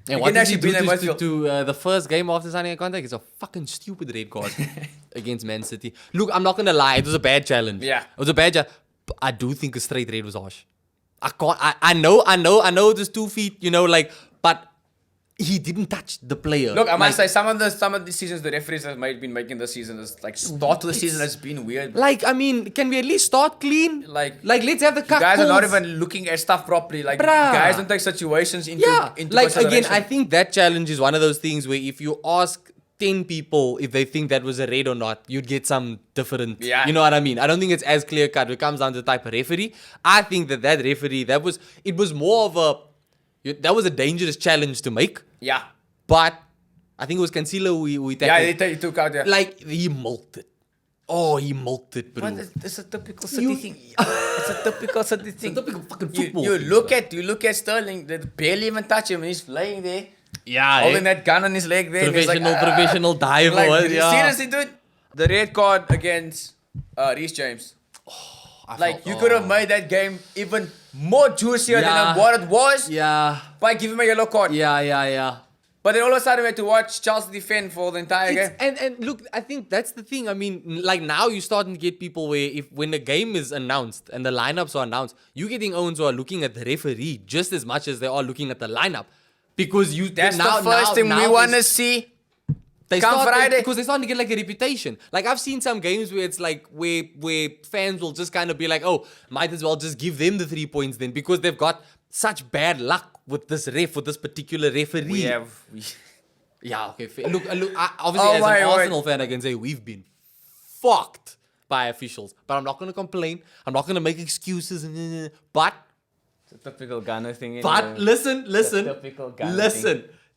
Speaker 1: And what did he do to the first game after signing a contract? It's a fucking stupid red card against Man City. Look, I'm not going to lie, it was a bad challenge.
Speaker 2: Yeah.
Speaker 1: It was a bad challenge. I do think a straight red was harsh. I know it was 2 feet, you know, like, but he didn't touch the player.
Speaker 2: Look, I must say, some of the seasons the referees have been making this season is like start of the season has been weird.
Speaker 1: Like, I mean, can we at least start clean? Like let's have the cut.
Speaker 2: Guys are not even looking at stuff properly. Like, guys don't take situations into
Speaker 1: like again, I think that challenge is one of those things where if you ask 10 people if they think that was a red or not, you'd get some different.
Speaker 2: Yeah.
Speaker 1: You know what I mean? I don't think it's as clear cut. It comes down to the type of referee. I think that referee, it was more of that was a dangerous challenge to make.
Speaker 2: Yeah.
Speaker 1: But I think it was Cancelo we tackled.
Speaker 2: Yeah, he took out. Yeah.
Speaker 1: Like, he milked it. Oh, he milked it, bro.
Speaker 2: It's a typical City thing. It's a typical City thing.
Speaker 1: It's a typical fucking football
Speaker 2: you
Speaker 1: thing,
Speaker 2: look at Sterling. They barely even touch him. He's laying there.
Speaker 1: Yeah.
Speaker 2: Holding that gun on his leg there.
Speaker 1: Professional diver.
Speaker 2: Like, seriously, dude. The red card against Reece James. You could have made that game even more juicier than what it was.
Speaker 1: Yeah.
Speaker 2: By giving him a yellow card.
Speaker 1: Yeah.
Speaker 2: But then all of a sudden we had to watch Chelsea defend for the entire game.
Speaker 1: And look, I think that's the thing. I mean, like now you're starting to get people where when the game is announced and the lineups are announced, you're getting owners who are looking at the referee just as much as they are looking at the lineup. Because
Speaker 2: That's the first thing we want to see. Come Friday.
Speaker 1: Because they're starting to get like a reputation. Like I've seen some games where it's like where fans will just kind of be like, oh, might as well just give them the 3 points then, because they've got such bad luck with this particular referee. Yeah, okay. Look. Obviously, as an Arsenal fan, I can say we've been fucked by officials. But I'm not going to complain. I'm not going to make excuses. But
Speaker 2: it's a typical Ghana thing.
Speaker 1: But listen.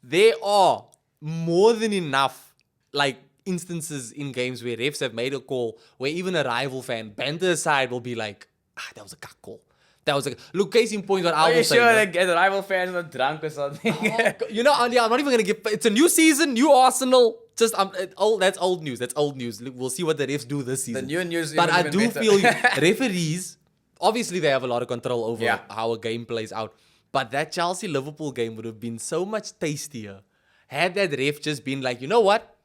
Speaker 1: There are more than enough like instances in games where refs have made a call where even a rival fan, banter aside, will be like, that was a cuck call. That was look, case in point what I will say.
Speaker 2: Are you sure the rival fans are drunk or something?
Speaker 1: I'm not even going to give... It's a new season, new Arsenal. Just that's old news. That's old news. We'll see what the refs do this season.
Speaker 2: The new news.
Speaker 1: But I do feel referees, obviously they have a lot of control over how a game plays out. But that Chelsea-Liverpool game would have been so much tastier had that ref just been like, you know what?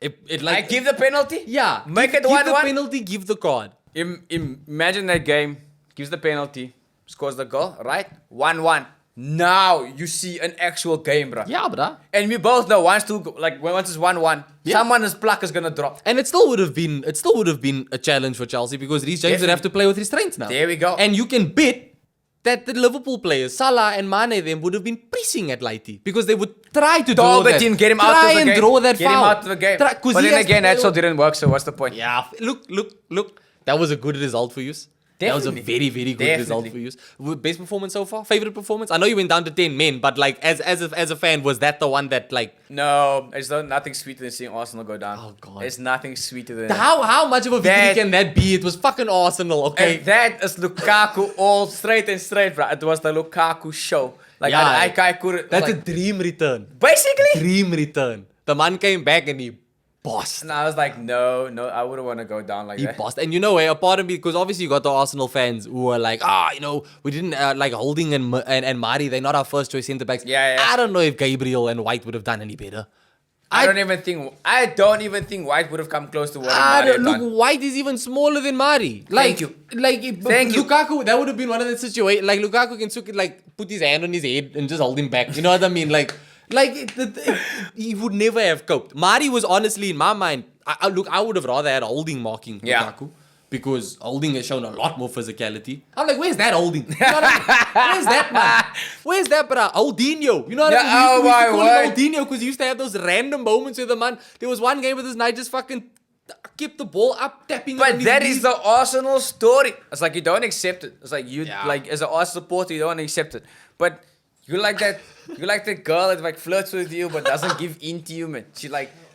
Speaker 2: I give the penalty?
Speaker 1: Yeah.
Speaker 2: Make it 1-1.
Speaker 1: Give the penalty, give the card.
Speaker 2: Imagine that game. Gives the penalty. Scores the goal, right? 1-1. Now you see an actual game, bro.
Speaker 1: Yeah, bro.
Speaker 2: And we both know once it's 1-1, someone's pluck is gonna drop.
Speaker 1: And it still would have been a challenge for Chelsea, because Reece James would have to play with restraints now.
Speaker 2: There we go.
Speaker 1: And you can bet that the Liverpool players, Salah and Mane, them would have been pressing at Lighty, because they would try to draw that.
Speaker 2: Get him out of the game.
Speaker 1: Try and draw that
Speaker 2: foul. Get him out of the game. But then again, that still didn't work, so what's the point?
Speaker 1: Yeah, look. That was a good result for you. Definitely. That was a very, very good result for you. Best performance so far? Favorite performance? I know you went down to 10 men, but like as a fan, was that the one that like...
Speaker 2: No, there's nothing sweeter than seeing Arsenal go down.
Speaker 1: Oh, God.
Speaker 2: There's nothing sweeter than
Speaker 1: How much of a victory can that be? It was fucking Arsenal, okay?
Speaker 2: And that is Lukaku all straight, bro. It was the Lukaku show. Like, I couldn't...
Speaker 1: That's a dream return.
Speaker 2: Basically.
Speaker 1: Dream return. The man came back and he bossed.
Speaker 2: And I was like, no, I wouldn't want to go down like that.
Speaker 1: He bossed. And you know, a part of me, because obviously you got the Arsenal fans who are like, we didn't like Holding and Mari, they're not our first choice centre backs.
Speaker 2: Yeah.
Speaker 1: I don't know if Gabriel and White would have done any better.
Speaker 2: I don't even think White would have come close to what Mari had done.
Speaker 1: Look, White is even smaller than Mari.
Speaker 2: Thank you.
Speaker 1: Lukaku, that would have been one of the situations. Like Lukaku can like put his hand on his head and just hold him back. You know what I mean? He would never have coped. Mari was honestly, in my mind, I would have rather had Holding marking Lukaku, because Holding has shown a lot more physicality. I'm like, where's that Holding? You know what I mean? Where's that, man? Where's that, bro? Holdinho. You know what I mean? We used to call him Holdinho because he used to have those random moments with the man. There was one game with this night just fucking kept the ball up, tapping.
Speaker 2: But that is the Arsenal story. It's like you don't accept it. It's like like as an Arsenal supporter, you don't accept it. But you like that girl that like flirts with you but doesn't give in to you, man.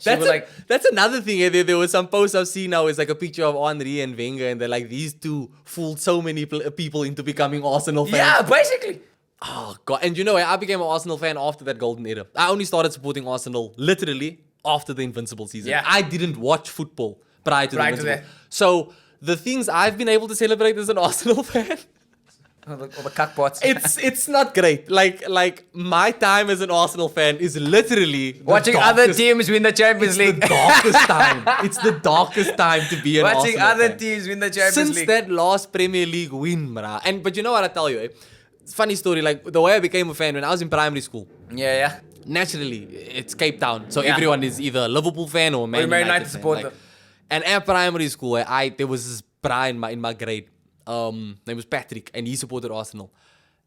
Speaker 2: That's
Speaker 1: another thing. There was some posts I've seen now. It's like a picture of Henry and Wenger, and they're like, these two fooled so many people into becoming Arsenal fans.
Speaker 2: Yeah, basically.
Speaker 1: Oh God! And you know, I became an Arsenal fan after that golden era. I only started supporting Arsenal literally after the Invincible season.
Speaker 2: Yeah.
Speaker 1: I didn't watch football prior to the Invincible. So the things I've been able to celebrate as an Arsenal fan.
Speaker 2: All the cuckpots.
Speaker 1: It's not great. Like my time as an Arsenal fan is literally
Speaker 2: watching other teams win the Champions League.
Speaker 1: It's the darkest time. It's the darkest time to be an Arsenal fan.
Speaker 2: Watching other teams win the Champions League.
Speaker 1: Since that last Premier League win, brah. But you know what I tell you? It's a funny story. Like the way I became a fan when I was in primary school.
Speaker 2: Yeah.
Speaker 1: Naturally, it's Cape Town, so everyone is either a Liverpool fan or Man United
Speaker 2: supporter.
Speaker 1: And at primary school, there was this bra in my grade. Name was Patrick, and he supported Arsenal.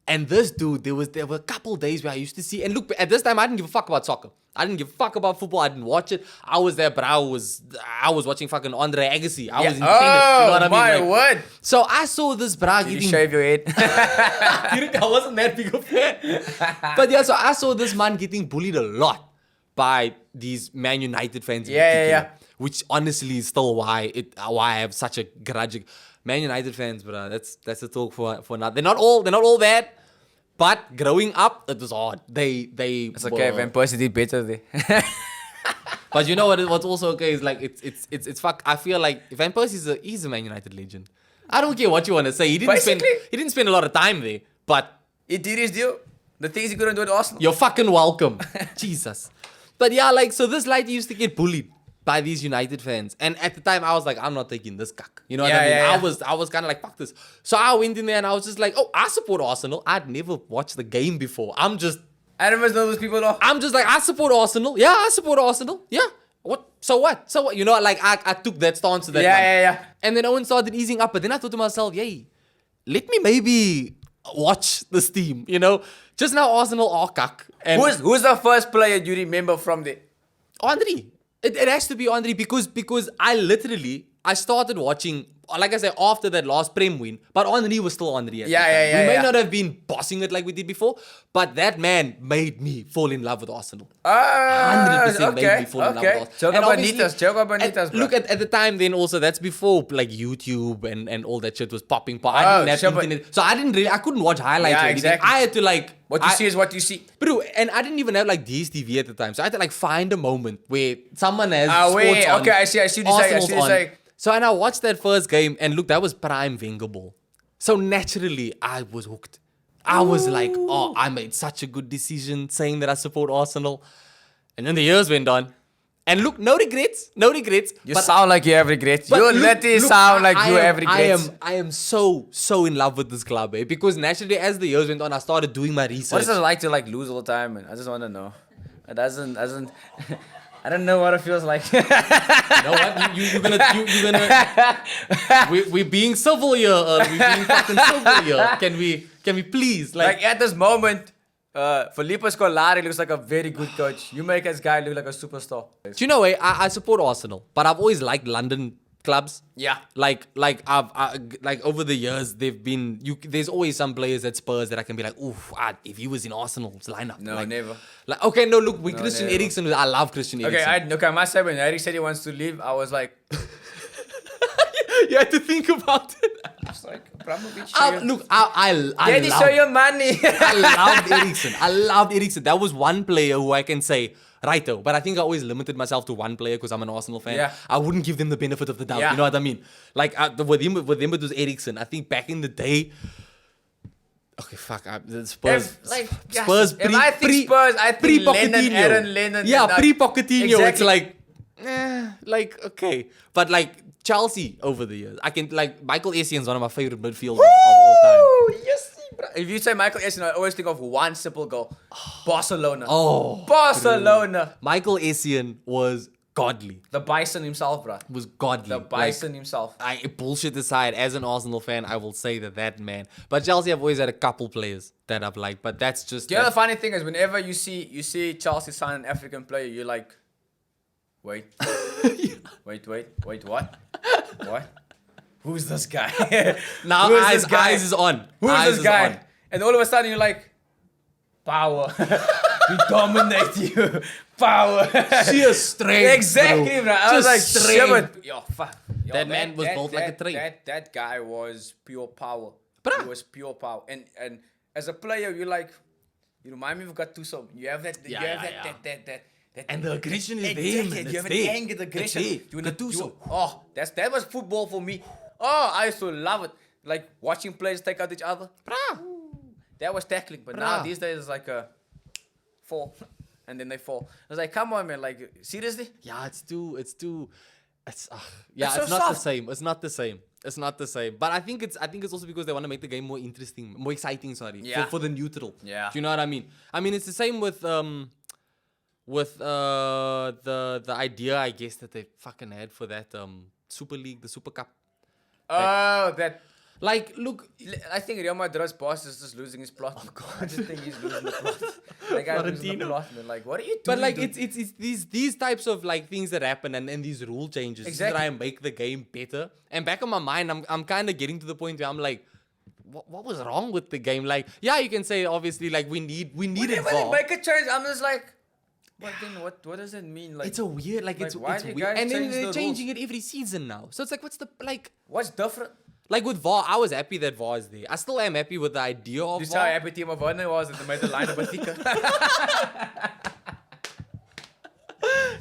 Speaker 1: And this dude, there were a couple days where I used to see, and look, at this time I didn't give a fuck about soccer. I didn't give a fuck about football. I didn't watch it. I was there, but I was watching fucking Andre Agassi. I was in tennis. You know what I mean?
Speaker 2: My word.
Speaker 1: So I saw this bra getting...
Speaker 2: You shave your head.
Speaker 1: I wasn't that big a fan. But yeah, so I saw this man getting bullied a lot by these Man United fans in particular.
Speaker 2: Yeah.
Speaker 1: Which honestly is still why I have such a grudge. Man United fans, bro, that's a talk for now. They're not all bad, but growing up, it was hard. It's
Speaker 2: okay. Van Persie did better there.
Speaker 1: But you know what? What's also okay is like it's fuck. I feel like Van Persie he's a Man United legend. I don't care what you want to say. He didn't spend a lot of time there, but
Speaker 2: he did his deal. The things he couldn't do at Arsenal.
Speaker 1: You're fucking welcome, Jesus. But yeah, like so this light used to get bullied by these United fans. And at the time, I was like, I'm not taking this cuck. You know what I mean?
Speaker 2: Yeah.
Speaker 1: I was kind of like, fuck this. So I went in there and I was just like, I support Arsenal. I'd never watched the game before.
Speaker 2: I don't know those people though.
Speaker 1: I'm just like, I support Arsenal. Yeah, I support Arsenal. Yeah. What? So what? So what? You know, like I took that stance to that.
Speaker 2: Yeah.
Speaker 1: And then Owen started easing up. But then I thought to myself, yay, let me maybe watch this team. You know, just now Arsenal are cuck. And
Speaker 2: Who's the first player you remember from there?
Speaker 1: Andre. It has to be Andre because I started watching, like I said, after that last Prem win, but Henry was still Henry. We may not have been bossing it like we did before, but that man made me fall in love with Arsenal. 100% made me fall in love with Arsenal.
Speaker 2: Joga Bonitas, bro.
Speaker 1: Look, at the time then also, that's before like YouTube and all that shit was popping. I didn't have internet, so I couldn't watch highlights or anything.
Speaker 2: Exactly.
Speaker 1: I had to like...
Speaker 2: What you see is what you see.
Speaker 1: Bro, and I didn't even have like DSTV at the time, so I had to like find a moment where someone has sports on.
Speaker 2: Okay, I see what you're saying.
Speaker 1: So and I watched that first game, and look, that was prime Wenger ball. So naturally, I was hooked. I was like, oh, I made such a good decision saying that I support Arsenal. And then the years went on. And look, no regrets.
Speaker 2: You sound like you have regrets. You literally sound like you have regrets.
Speaker 1: I am so in love with this club, eh? Because naturally, as the years went on, I started doing my research.
Speaker 2: What is it like to like lose all the time? Man? I just want to know. It doesn't. I don't know what it feels like.
Speaker 1: You know what? You're gonna. We're being civil here. We're being fucking civil here. Can we please
Speaker 2: like at this moment? Felipe Scolari looks like a very good coach. You make this guy look like a superstar.
Speaker 1: Do you know, I support Arsenal, but I've always liked London clubs.
Speaker 2: Yeah.
Speaker 1: Like I've over the years they've been. There's always some players at Spurs that I can be like, oof, if he was in Arsenal's lineup.
Speaker 2: No,
Speaker 1: like,
Speaker 2: never.
Speaker 1: Like okay, no, look, with Christian Eriksen, I love Christian Eriksen.
Speaker 2: Okay, I must say when Eric said he wants to leave, I was like,
Speaker 1: you had to think about it.
Speaker 2: It's like Abramovich.
Speaker 1: Look, I
Speaker 2: Daddy, show your money.
Speaker 1: I loved Eriksen. That was one player who I can say, righto. But I think I always limited myself to one player because I'm an Arsenal fan.
Speaker 2: Yeah.
Speaker 1: I wouldn't give them the benefit of the doubt.
Speaker 2: Yeah.
Speaker 1: You know what I mean? Like with him it was Eriksen. I think back in the day. Okay, fuck. Spurs.
Speaker 2: Spurs. I think Lennon, Aaron Lennon.
Speaker 1: Yeah, pre-Pochettino.
Speaker 2: Exactly.
Speaker 1: It's like okay, but like. Chelsea over the years. I can like Michael Essien is one of my favorite midfielders of all time.
Speaker 2: Yes, bro. If you say Michael Essien, I always think of one simple goal. Barcelona.
Speaker 1: Oh,
Speaker 2: Barcelona.
Speaker 1: Dude. Michael Essien was godly.
Speaker 2: The Bison himself, bro.
Speaker 1: Was godly.
Speaker 2: The Bison himself.
Speaker 1: Bullshit aside, as an Arsenal fan, I will say that man. But Chelsea have always had a couple players that I've liked. But that's just.
Speaker 2: You know the funny thing is, whenever you see Chelsea sign an African player, you're like, wait. Wait, what? What? Who's this guy?
Speaker 1: Now eyes is on.
Speaker 2: Who's this guy? And all of a sudden you're like, power. We dominate you. Power.
Speaker 1: Sheer strength.
Speaker 2: Exactly, bro. I was like, strength. Yo, fuck. Yo,
Speaker 1: that man was built like a train.
Speaker 2: That guy was pure power.
Speaker 1: Bruh.
Speaker 2: He was pure power. And as a player, you're like, you remind me of Gattuso. You have that.
Speaker 1: And the aggression is there, man.
Speaker 2: You have an anger, the aggression. That was football for me. Oh, I used to love it. Like watching players take out each other. That was tackling. But now these days it's like a fall. And then they fall. I was like, come on, man. Like, seriously?
Speaker 1: Yeah, it's not the same. But I think it's also because they want to make the game more interesting, more exciting, for the neutral.
Speaker 2: Yeah.
Speaker 1: Do you know what I mean? I mean, it's the same with the idea, I guess, that they fucking had for that Super League, the Super Cup. Like, look,
Speaker 2: I think Real Madrid's boss is just losing his plot. Oh God, I just think he's losing the plot. That guy's losing the plot, man. Like, what are you doing?
Speaker 1: But like, it's these types of like things that happen and these rule changes to try and make the game better. And back in my mind, I'm kind of getting to the point where I'm like, what was wrong with the game? Like, yeah, you can say obviously like we need
Speaker 2: When they make a change, I'm just like, what does it mean? Like,
Speaker 1: it's a weird, it's weird. And then they're changing it every season now. So it's like,
Speaker 2: what's different?
Speaker 1: Like with VAR, I was happy that VAR is there. I still am happy with the idea of VAR.
Speaker 2: You saw how happy Timo Werner was that they made the line of Batika.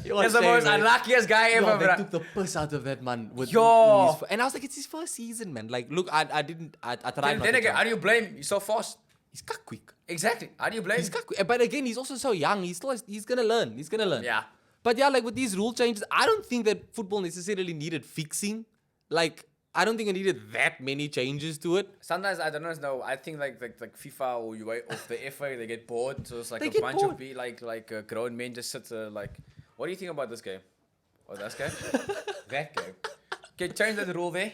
Speaker 2: He's the most unluckiest guy ever, bro.
Speaker 1: They took the piss out of that man. And I was like, it's his first season, man. Like, look, I tried
Speaker 2: Then again, how do you blame him? He's so fast.
Speaker 1: He's cut quick.
Speaker 2: Exactly. How do you blame him?
Speaker 1: He's cut quick. But again, he's also so young. He's gonna learn.
Speaker 2: Yeah.
Speaker 1: But yeah, like with these rule changes, I don't think that football necessarily needed fixing. Like, I don't think it needed that many changes to it.
Speaker 2: Sometimes I don't know. I think like FIFA or the FA, they get bored. So it's like
Speaker 1: They
Speaker 2: a
Speaker 1: get
Speaker 2: bunch
Speaker 1: bored.
Speaker 2: of grown men just sit like. What do you think about this game? Or that game? That game. Okay, change the rule there.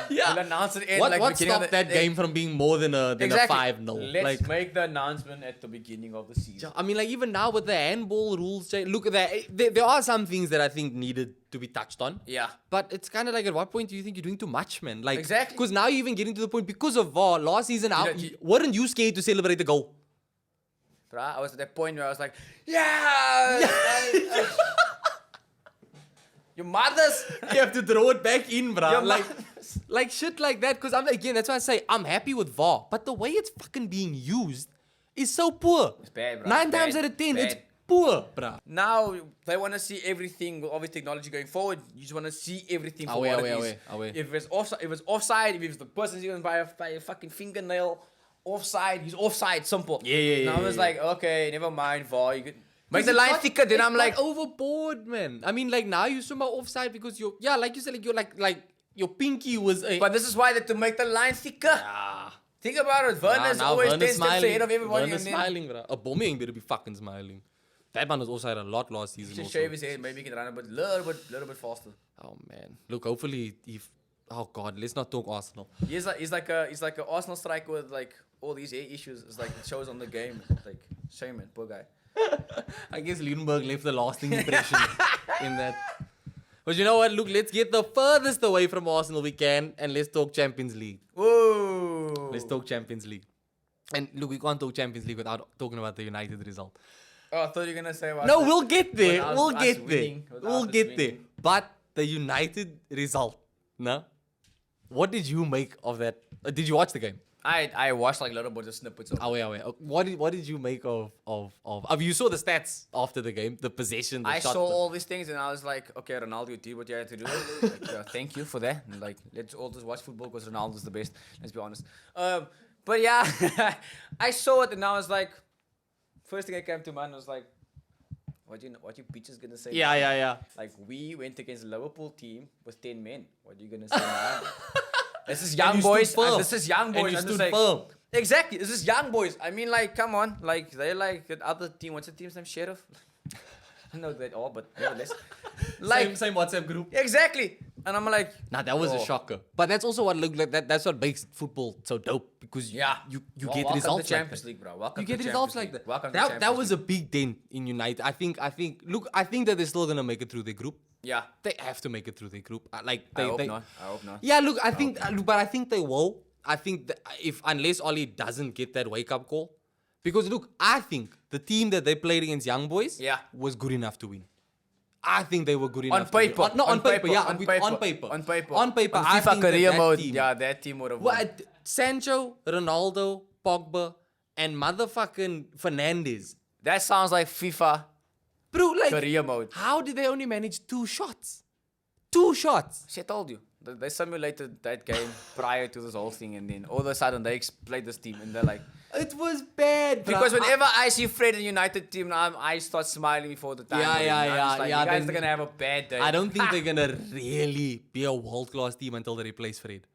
Speaker 1: Yeah.
Speaker 2: We'll announce it in
Speaker 1: What
Speaker 2: like beginning of
Speaker 1: stopped that game from being more than a 5-0?
Speaker 2: Let's make the announcement at the beginning of the season.
Speaker 1: I mean, like even now with the handball rules change, look at that. There are some things that I think needed to be touched on.
Speaker 2: Yeah.
Speaker 1: But it's kind of like, at what point do you think you're doing too much, man? Like,
Speaker 2: Exactly.
Speaker 1: Because now you're even getting to the point, because of VAR, last season, weren't you scared to celebrate the goal?
Speaker 2: Bruh, I was at that point where I was like, yeah! Your mothers!
Speaker 1: You have to throw it back in, bruh.
Speaker 2: Your
Speaker 1: Like shit like that. Because again, that's why I say I'm happy with VAR. But the way it's fucking being used is so poor.
Speaker 2: It's bad, bruh.
Speaker 1: 9 times out of 10, it's
Speaker 2: bad.
Speaker 1: poor, bruh.
Speaker 2: Now, they want to see everything with all this technology going forward. You just want to see everything for what it is. If it's offside, if it's the person's even by a fucking fingernail, offside, he's offside, simple.
Speaker 1: Yeah.
Speaker 2: Now it's like, okay, never mind, VAR. You could make the line thicker, then I'm like...
Speaker 1: overboard, man. I mean, like, now you're so much offside because you're... Yeah, like you said, like, you're like your pinky was a...
Speaker 2: But this is why they to make the line thicker.
Speaker 1: Yeah.
Speaker 2: Think about it. Werner's always 10 steps ahead of everybody.
Speaker 1: Werner's smiling, bro. Aubameyang better be fucking smiling. That man was offside a lot last season.
Speaker 2: He should shave his head. Maybe he can run a little bit faster.
Speaker 1: Oh man, look. Hopefully, oh god, let's not talk Arsenal.
Speaker 2: He's like a Arsenal striker with like all these hair issues. It's like it shows on the game. Like shame, man, poor guy.
Speaker 1: I guess Liebenberg left the lasting impression in that. But you know what? Look, let's get the furthest away from Arsenal we can, and let's talk Champions League.
Speaker 2: Whoa!
Speaker 1: Let's talk Champions League. And look, we can't talk Champions League without talking about the United result.
Speaker 2: Oh, I thought you were gonna say about
Speaker 1: No, we'll get there. We'll get there.
Speaker 2: Winning,
Speaker 1: We'll get there. But the United result, no? What did you make of that? Did you watch the game?
Speaker 2: I watched like little bit of snippets of it.
Speaker 1: Wait. What did you make of you saw the stats after the game, the possession, the
Speaker 2: I
Speaker 1: shot,
Speaker 2: saw all these things and I was like, okay, Ronaldo, you did what you had to do. Like, thank you for that. And, like, let's all just watch football because Ronaldo's the best. Let's be honest. But yeah, I saw it and I was like, first thing that came to mind was like, what you bitches gonna say?
Speaker 1: Yeah.
Speaker 2: Like, we went against a Liverpool team with 10 men. What are you gonna say now? This is young boys. This is young boys.
Speaker 1: And you
Speaker 2: I'm just
Speaker 1: stood
Speaker 2: like,
Speaker 1: firm.
Speaker 2: exactly. This is young boys. I mean, like, come on. Like, they're like the other team. What's the team's name? Sheriff? I know that all, but nevertheless. Like,
Speaker 1: same WhatsApp group.
Speaker 2: exactly. And I'm like,
Speaker 1: Nah, that was a shocker. But that's also what looked like that. That's what makes football so dope because you get
Speaker 2: welcome
Speaker 1: results
Speaker 2: to
Speaker 1: like
Speaker 2: Champions
Speaker 1: that.
Speaker 2: League, bro. Welcome
Speaker 1: You get
Speaker 2: to
Speaker 1: results
Speaker 2: Champions
Speaker 1: like
Speaker 2: League.
Speaker 1: that.
Speaker 2: Welcome to
Speaker 1: That
Speaker 2: Champions
Speaker 1: was a big dent in United. I think that they're still gonna make it through their group.
Speaker 2: Yeah.
Speaker 1: They have to make it through their group.
Speaker 2: I hope not.
Speaker 1: Yeah, look, I think they will. I think that unless Oli doesn't get that wake up call, because look, I think the team that they played against Young Boys was good enough to win. I think they were good enough.
Speaker 2: On paper.
Speaker 1: On paper.
Speaker 2: On paper.
Speaker 1: On
Speaker 2: On
Speaker 1: I
Speaker 2: FIFA
Speaker 1: think
Speaker 2: career
Speaker 1: that
Speaker 2: mode.
Speaker 1: team,
Speaker 2: Yeah, that team would have won.
Speaker 1: what, Sancho, Ronaldo, Pogba, and motherfucking Fernandes.
Speaker 2: That sounds like FIFA
Speaker 1: Bro, like,
Speaker 2: career mode.
Speaker 1: how did they only manage 2 shots? 2 shots.
Speaker 2: See, I told you. They simulated that game prior to this whole thing, and then all of a sudden they played this team, and they're like,
Speaker 1: It was bad, bro.
Speaker 2: because whenever I see Fred in United team, I start smiling before the time.
Speaker 1: Yeah.
Speaker 2: You guys are gonna have a bad day.
Speaker 1: I don't think they're gonna really be a world-class team until they replace Fred.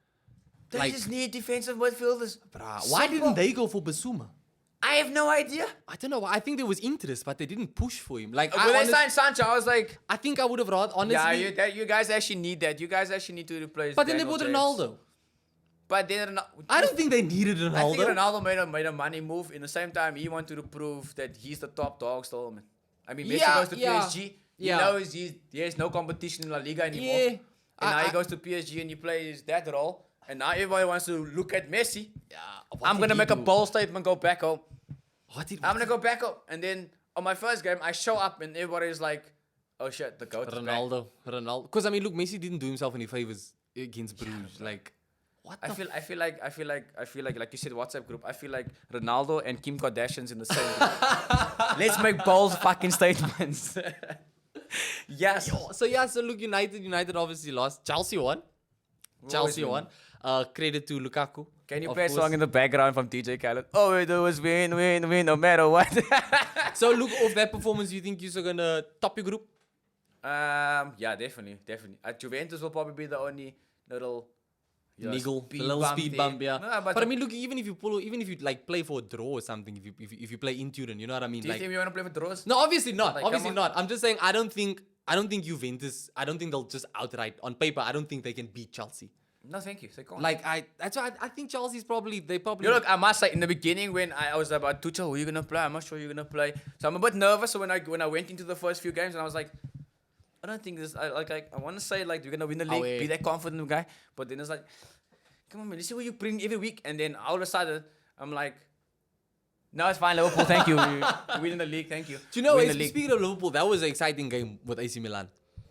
Speaker 2: They just need defensive midfielders.
Speaker 1: Bruh, why didn't they go for Basuma?
Speaker 2: I have no idea.
Speaker 1: I don't know. I think there was interest, but they didn't push for him. Like,
Speaker 2: When they signed Sancho, I was like,
Speaker 1: I think I would have rather honestly.
Speaker 2: yeah, you guys actually need that. You guys actually need to replace.
Speaker 1: But then they
Speaker 2: Daniel
Speaker 1: bought
Speaker 2: James.
Speaker 1: Ronaldo.
Speaker 2: But then
Speaker 1: I don't think they needed Ronaldo.
Speaker 2: I think Ronaldo made a money move. In the same time, he wanted to prove that he's the top dog still, man. I mean, Messi goes to PSG. He knows he has no competition in La Liga anymore.
Speaker 1: Yeah.
Speaker 2: And now he goes to PSG and he plays that role. And now everybody wants to look at Messi. I'm going to make a bold statement, go back home. I'm going to go back home. And then on my first game, I show up and everybody's like, oh shit, the GOAT is back.
Speaker 1: Ronaldo. Because I mean, look, Messi didn't do himself any favors against Bruges. Like, what the
Speaker 2: I feel like you said WhatsApp group. I feel like Ronaldo and Kim Kardashian's in the same group. Let's make bold fucking statements. Yes.
Speaker 1: So look, United obviously lost. Chelsea won. Credit to Lukaku.
Speaker 2: Can you play a song in the background from DJ Khaled? All we do is win, no matter what.
Speaker 1: So look, off that performance, you think you're gonna top your group?
Speaker 2: Yeah, definitely. Juventus will probably be the only little
Speaker 1: niggle,
Speaker 2: speed
Speaker 1: a little
Speaker 2: bump
Speaker 1: speed
Speaker 2: there.
Speaker 1: bump, yeah.
Speaker 2: No,
Speaker 1: but I mean, look, even if you like play for a draw or something, if you play in Turin, you know what I mean?
Speaker 2: Do you
Speaker 1: Like,
Speaker 2: think we want to play with draws?
Speaker 1: no, obviously not.
Speaker 2: Like,
Speaker 1: Obviously
Speaker 2: come on.
Speaker 1: not. I'm just saying I don't think Juventus. I don't think they'll just outright on paper. I don't think they can beat Chelsea.
Speaker 2: No, thank you. They can't.
Speaker 1: Like that's why I think Chelsea's probably.
Speaker 2: Look, I must say, in the beginning when I was about Tuchel, who are you gonna play? I'm not sure you're gonna play. So I'm a bit nervous. So when I went into the first few games, and I was like, I don't think this. I want to say like we're gonna win the league, be that confident guy. But then it's like, come on, man, let's see what you bring every week. And then all of a sudden, I'm like, no, it's fine, Liverpool. Thank you. We're winning the league. Thank you.
Speaker 1: Do you know? Speaking of Liverpool, that was an exciting game with AC Milan.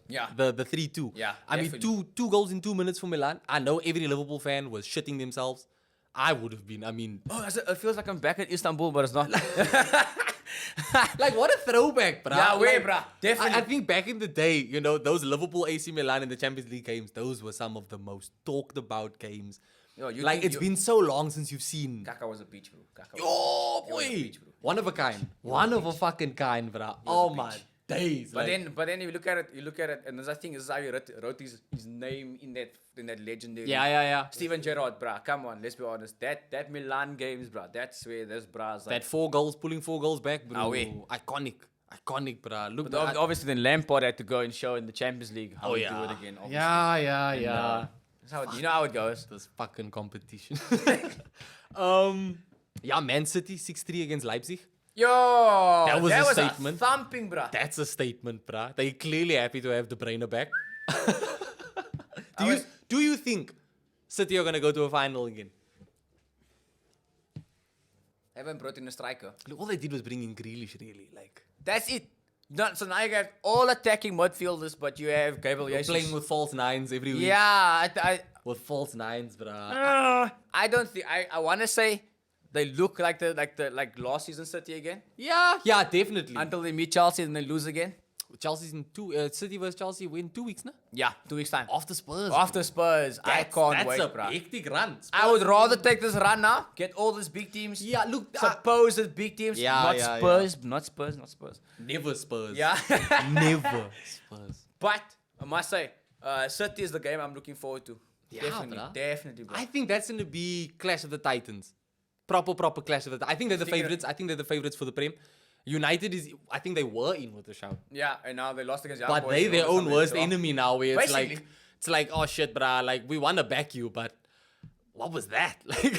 Speaker 2: Yeah.
Speaker 1: The 3-2.
Speaker 2: Yeah.
Speaker 1: I mean, two goals in 2 minutes for Milan. I know every Liverpool fan was shitting themselves. I would have been. I mean,
Speaker 2: it feels like I'm back in Istanbul, but it's not.
Speaker 1: like, what a throwback, bruh.
Speaker 2: Yeah, way,
Speaker 1: like,
Speaker 2: bruh. Definitely.
Speaker 1: I think back in the day, you know, those Liverpool AC Milan in the Champions League games, those were some of the most talked about games.
Speaker 2: Yo,
Speaker 1: it's been so long since you've seen.
Speaker 2: Kaka was a peach, bro.
Speaker 1: Boy. One of a kind. One of a fucking kind, bruh. Oh, my days.
Speaker 2: But then if you look at it, and I think this is how he wrote his name in that legendary.
Speaker 1: Yeah.
Speaker 2: Steven Gerrard, bruh. Come on, let's be honest. That Milan games, bruh. That's where there's bruhs.
Speaker 1: That 4 goals, pulling 4 goals back, bro.
Speaker 2: Away.
Speaker 1: Iconic, bruh. Look,
Speaker 2: but obviously then Lampard had to go and show in the Champions League how he do it again. Obviously.
Speaker 1: Yeah.
Speaker 2: That's how you know how it goes.
Speaker 1: This fucking competition. Man City 6-3 against Leipzig.
Speaker 2: Yo,
Speaker 1: that was a statement.
Speaker 2: Thumping, bruh.
Speaker 1: That's a statement, bruh. They're clearly happy to have De Bruyne back. Do you think City are gonna go to a final again?
Speaker 2: Haven't brought in a striker.
Speaker 1: Look, all they did was bring in Grealish, really. Like,
Speaker 2: that's it. So now you got all attacking midfielders, but you have Gabriel Jesus
Speaker 1: playing with false nines every week.
Speaker 2: Yeah,
Speaker 1: with false nines, bruh.
Speaker 2: I don't think I want to say they look like last season City again.
Speaker 1: Yeah, definitely.
Speaker 2: Until they meet Chelsea and they lose again.
Speaker 1: Chelsea's in City versus Chelsea in 2 weeks, no?
Speaker 2: Yeah, 2 weeks time.
Speaker 1: After Spurs.
Speaker 2: I can't wait,
Speaker 1: That's
Speaker 2: bro.
Speaker 1: a hectic run. Spurs,
Speaker 2: I would rather take this run now. Get all these big teams.
Speaker 1: Yeah, look.
Speaker 2: Supposed big teams. Not Spurs. Not Spurs.
Speaker 1: Never Spurs.
Speaker 2: Yeah.
Speaker 1: Never Spurs.
Speaker 2: But I must say, City is the game I'm looking forward to.
Speaker 1: Yeah,
Speaker 2: Definitely, bro.
Speaker 1: I think that's going to be Clash of the Titans. Proper Clash of the Titans. I think they're the favorites. I think they're the favorites for the Prem. United I think they were in with the shout.
Speaker 2: Yeah, and now they lost against Young
Speaker 1: But
Speaker 2: Boys.
Speaker 1: they their own worst enemy now, where
Speaker 2: Basically.
Speaker 1: it's like, oh shit, bruh, like we want to back you, but what was that? Like,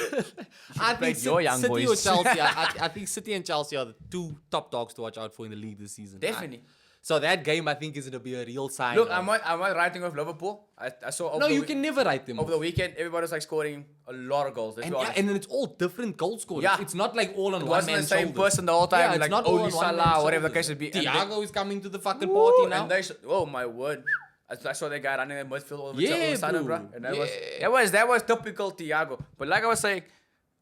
Speaker 1: I think
Speaker 2: your Young
Speaker 1: City
Speaker 2: Boys.
Speaker 1: or Chelsea. I think City and Chelsea are the 2 top dogs to watch out for in the league this season.
Speaker 2: Definitely.
Speaker 1: So that game, I think, is going to be a real sign.
Speaker 2: Look, I'm not writing off Liverpool. I saw.
Speaker 1: No, you can never write them
Speaker 2: over
Speaker 1: off.
Speaker 2: the weekend. Everybody's like scoring a lot of goals.
Speaker 1: And then it's all different goal scorers.
Speaker 2: Yeah.
Speaker 1: It's not like all on
Speaker 2: It
Speaker 1: one
Speaker 2: wasn't the
Speaker 1: man's
Speaker 2: same
Speaker 1: shoulders.
Speaker 2: person the whole time.
Speaker 1: Yeah, it's
Speaker 2: like
Speaker 1: not all
Speaker 2: Oli
Speaker 1: on one
Speaker 2: Salah,
Speaker 1: man's
Speaker 2: whatever the
Speaker 1: shoulders.
Speaker 2: case would be.
Speaker 1: Thiago is coming to the fucking party now.
Speaker 2: And oh my word. I saw that guy running in midfield all of a sudden,
Speaker 1: bro.
Speaker 2: bro. And that was typical Thiago. But like I was saying,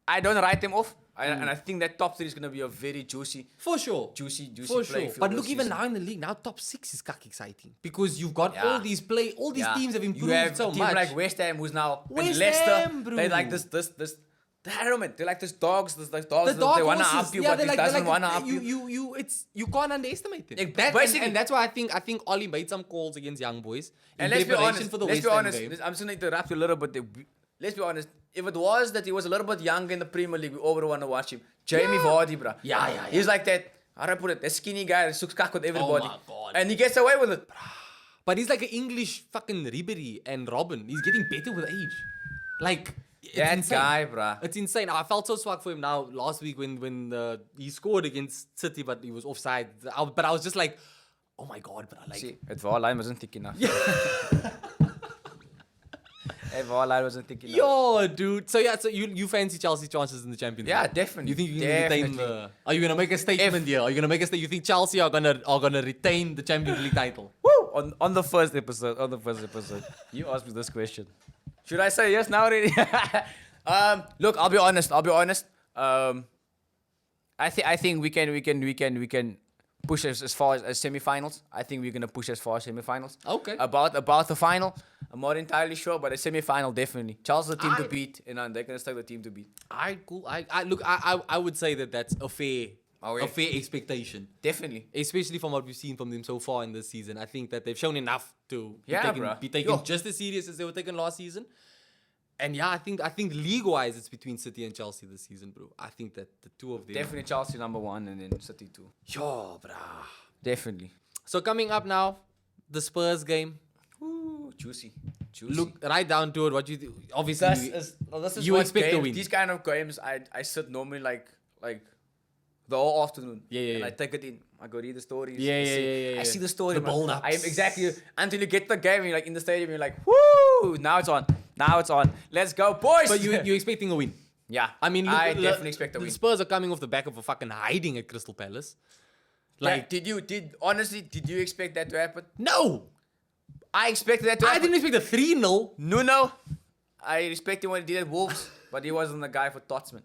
Speaker 2: I don't write him off. And I think that top 3 is going to be a very juicy.
Speaker 1: For sure.
Speaker 2: Juicy
Speaker 1: For
Speaker 2: play.
Speaker 1: sure. But look, even now in the league, now top 6 is exciting. Because you've got all these teams have improved
Speaker 2: you have
Speaker 1: so
Speaker 2: a team
Speaker 1: much.
Speaker 2: like West Ham, who's now
Speaker 1: West
Speaker 2: and Leicester.
Speaker 1: Ham, bro.
Speaker 2: They like this. I don't know, man. They're like this dogs. This like dogs.
Speaker 1: The dog
Speaker 2: They want to
Speaker 1: horses.
Speaker 2: up you,
Speaker 1: Yeah,
Speaker 2: but
Speaker 1: they're
Speaker 2: it
Speaker 1: like,
Speaker 2: doesn't
Speaker 1: they're like,
Speaker 2: want to up you.
Speaker 1: You can't underestimate them.
Speaker 2: Basically-
Speaker 1: And that's why I think Oli made some calls against young boys.
Speaker 2: And
Speaker 1: in
Speaker 2: let's be
Speaker 1: preparation
Speaker 2: honest.
Speaker 1: for the
Speaker 2: Let's be
Speaker 1: West Ham
Speaker 2: honest.
Speaker 1: game.
Speaker 2: I'm just going to interrupt you a little bit. Let's be honest. If it was that he was a little bit younger in the Premier League, we all would want to watch him. Jamie Vardy, bro.
Speaker 1: Yeah.
Speaker 2: He's like that. How do I put it? That skinny guy that sucks cock with everybody.
Speaker 1: Oh my God.
Speaker 2: And he gets away with it.
Speaker 1: But he's like an English fucking Ribery and Robin. He's getting better with age. Like, it's
Speaker 2: That
Speaker 1: insane.
Speaker 2: guy, bruh.
Speaker 1: It's insane. I felt so swag for him now last week when he scored against City, but he was offside. But I was just like, oh my God, bro. Like,
Speaker 2: See, het voorlijn wasn't thick enough. Het voorlijn wasn't thick enough.
Speaker 1: yo, dude. So you fancy Chelsea chances in the Champions League?
Speaker 2: Yeah, definitely.
Speaker 1: You think you can retain
Speaker 2: Definitely.
Speaker 1: Are you gonna make a statement here? Are you gonna make a statement? You think Chelsea are gonna retain the Champions League title?
Speaker 2: Woo! On the first episode. You asked me this question. Should I say yes now already? Look, I'll be honest. I think we can push as far as semi-finals. I think we're gonna push as far as semi-finals.
Speaker 1: Okay.
Speaker 2: About the final, I'm not entirely sure, but a semi-final definitely. Chelsea the team to beat, and they're gonna stay the team to beat.
Speaker 1: Alright, cool. I would say that's a fair expectation.
Speaker 2: Definitely.
Speaker 1: Especially from what we've seen from them so far in this season. I think that they've shown enough to
Speaker 2: Yeah, bruh.
Speaker 1: be taken
Speaker 2: Yo.
Speaker 1: just as serious as they were taken last season. And yeah, I think league-wise, it's between City and Chelsea this season, bro. I think that the two of them.
Speaker 2: Definitely Chelsea number 1 and then City 2.
Speaker 1: Yo, brah.
Speaker 2: Definitely.
Speaker 1: So coming up now, the Spurs game.
Speaker 2: Ooh, juicy.
Speaker 1: Look right down to it. What you do? Obviously,
Speaker 2: This is
Speaker 1: you
Speaker 2: what
Speaker 1: expect
Speaker 2: games,
Speaker 1: to win.
Speaker 2: These kind of games, I sit normally like the whole afternoon.
Speaker 1: Yeah.
Speaker 2: And I take it in. I go read the stories.
Speaker 1: Yeah.
Speaker 2: I see the story.
Speaker 1: The
Speaker 2: man.
Speaker 1: build-ups.
Speaker 2: I am exactly until you get the game. You're like in the stadium. You're like, woo! Now it's on. Let's go, boys.
Speaker 1: But you're expecting a win.
Speaker 2: Yeah.
Speaker 1: I mean, look,
Speaker 2: I definitely expect a
Speaker 1: the
Speaker 2: win.
Speaker 1: Spurs are coming off the back of a fucking hiding at Crystal Palace.
Speaker 2: Like, did you expect that to happen?
Speaker 1: No,
Speaker 2: I expected that to
Speaker 1: I
Speaker 2: happen.
Speaker 1: didn't expect a 3-0.
Speaker 2: Nuno, I respect him when he did at Wolves, but he wasn't the guy for Tottenham.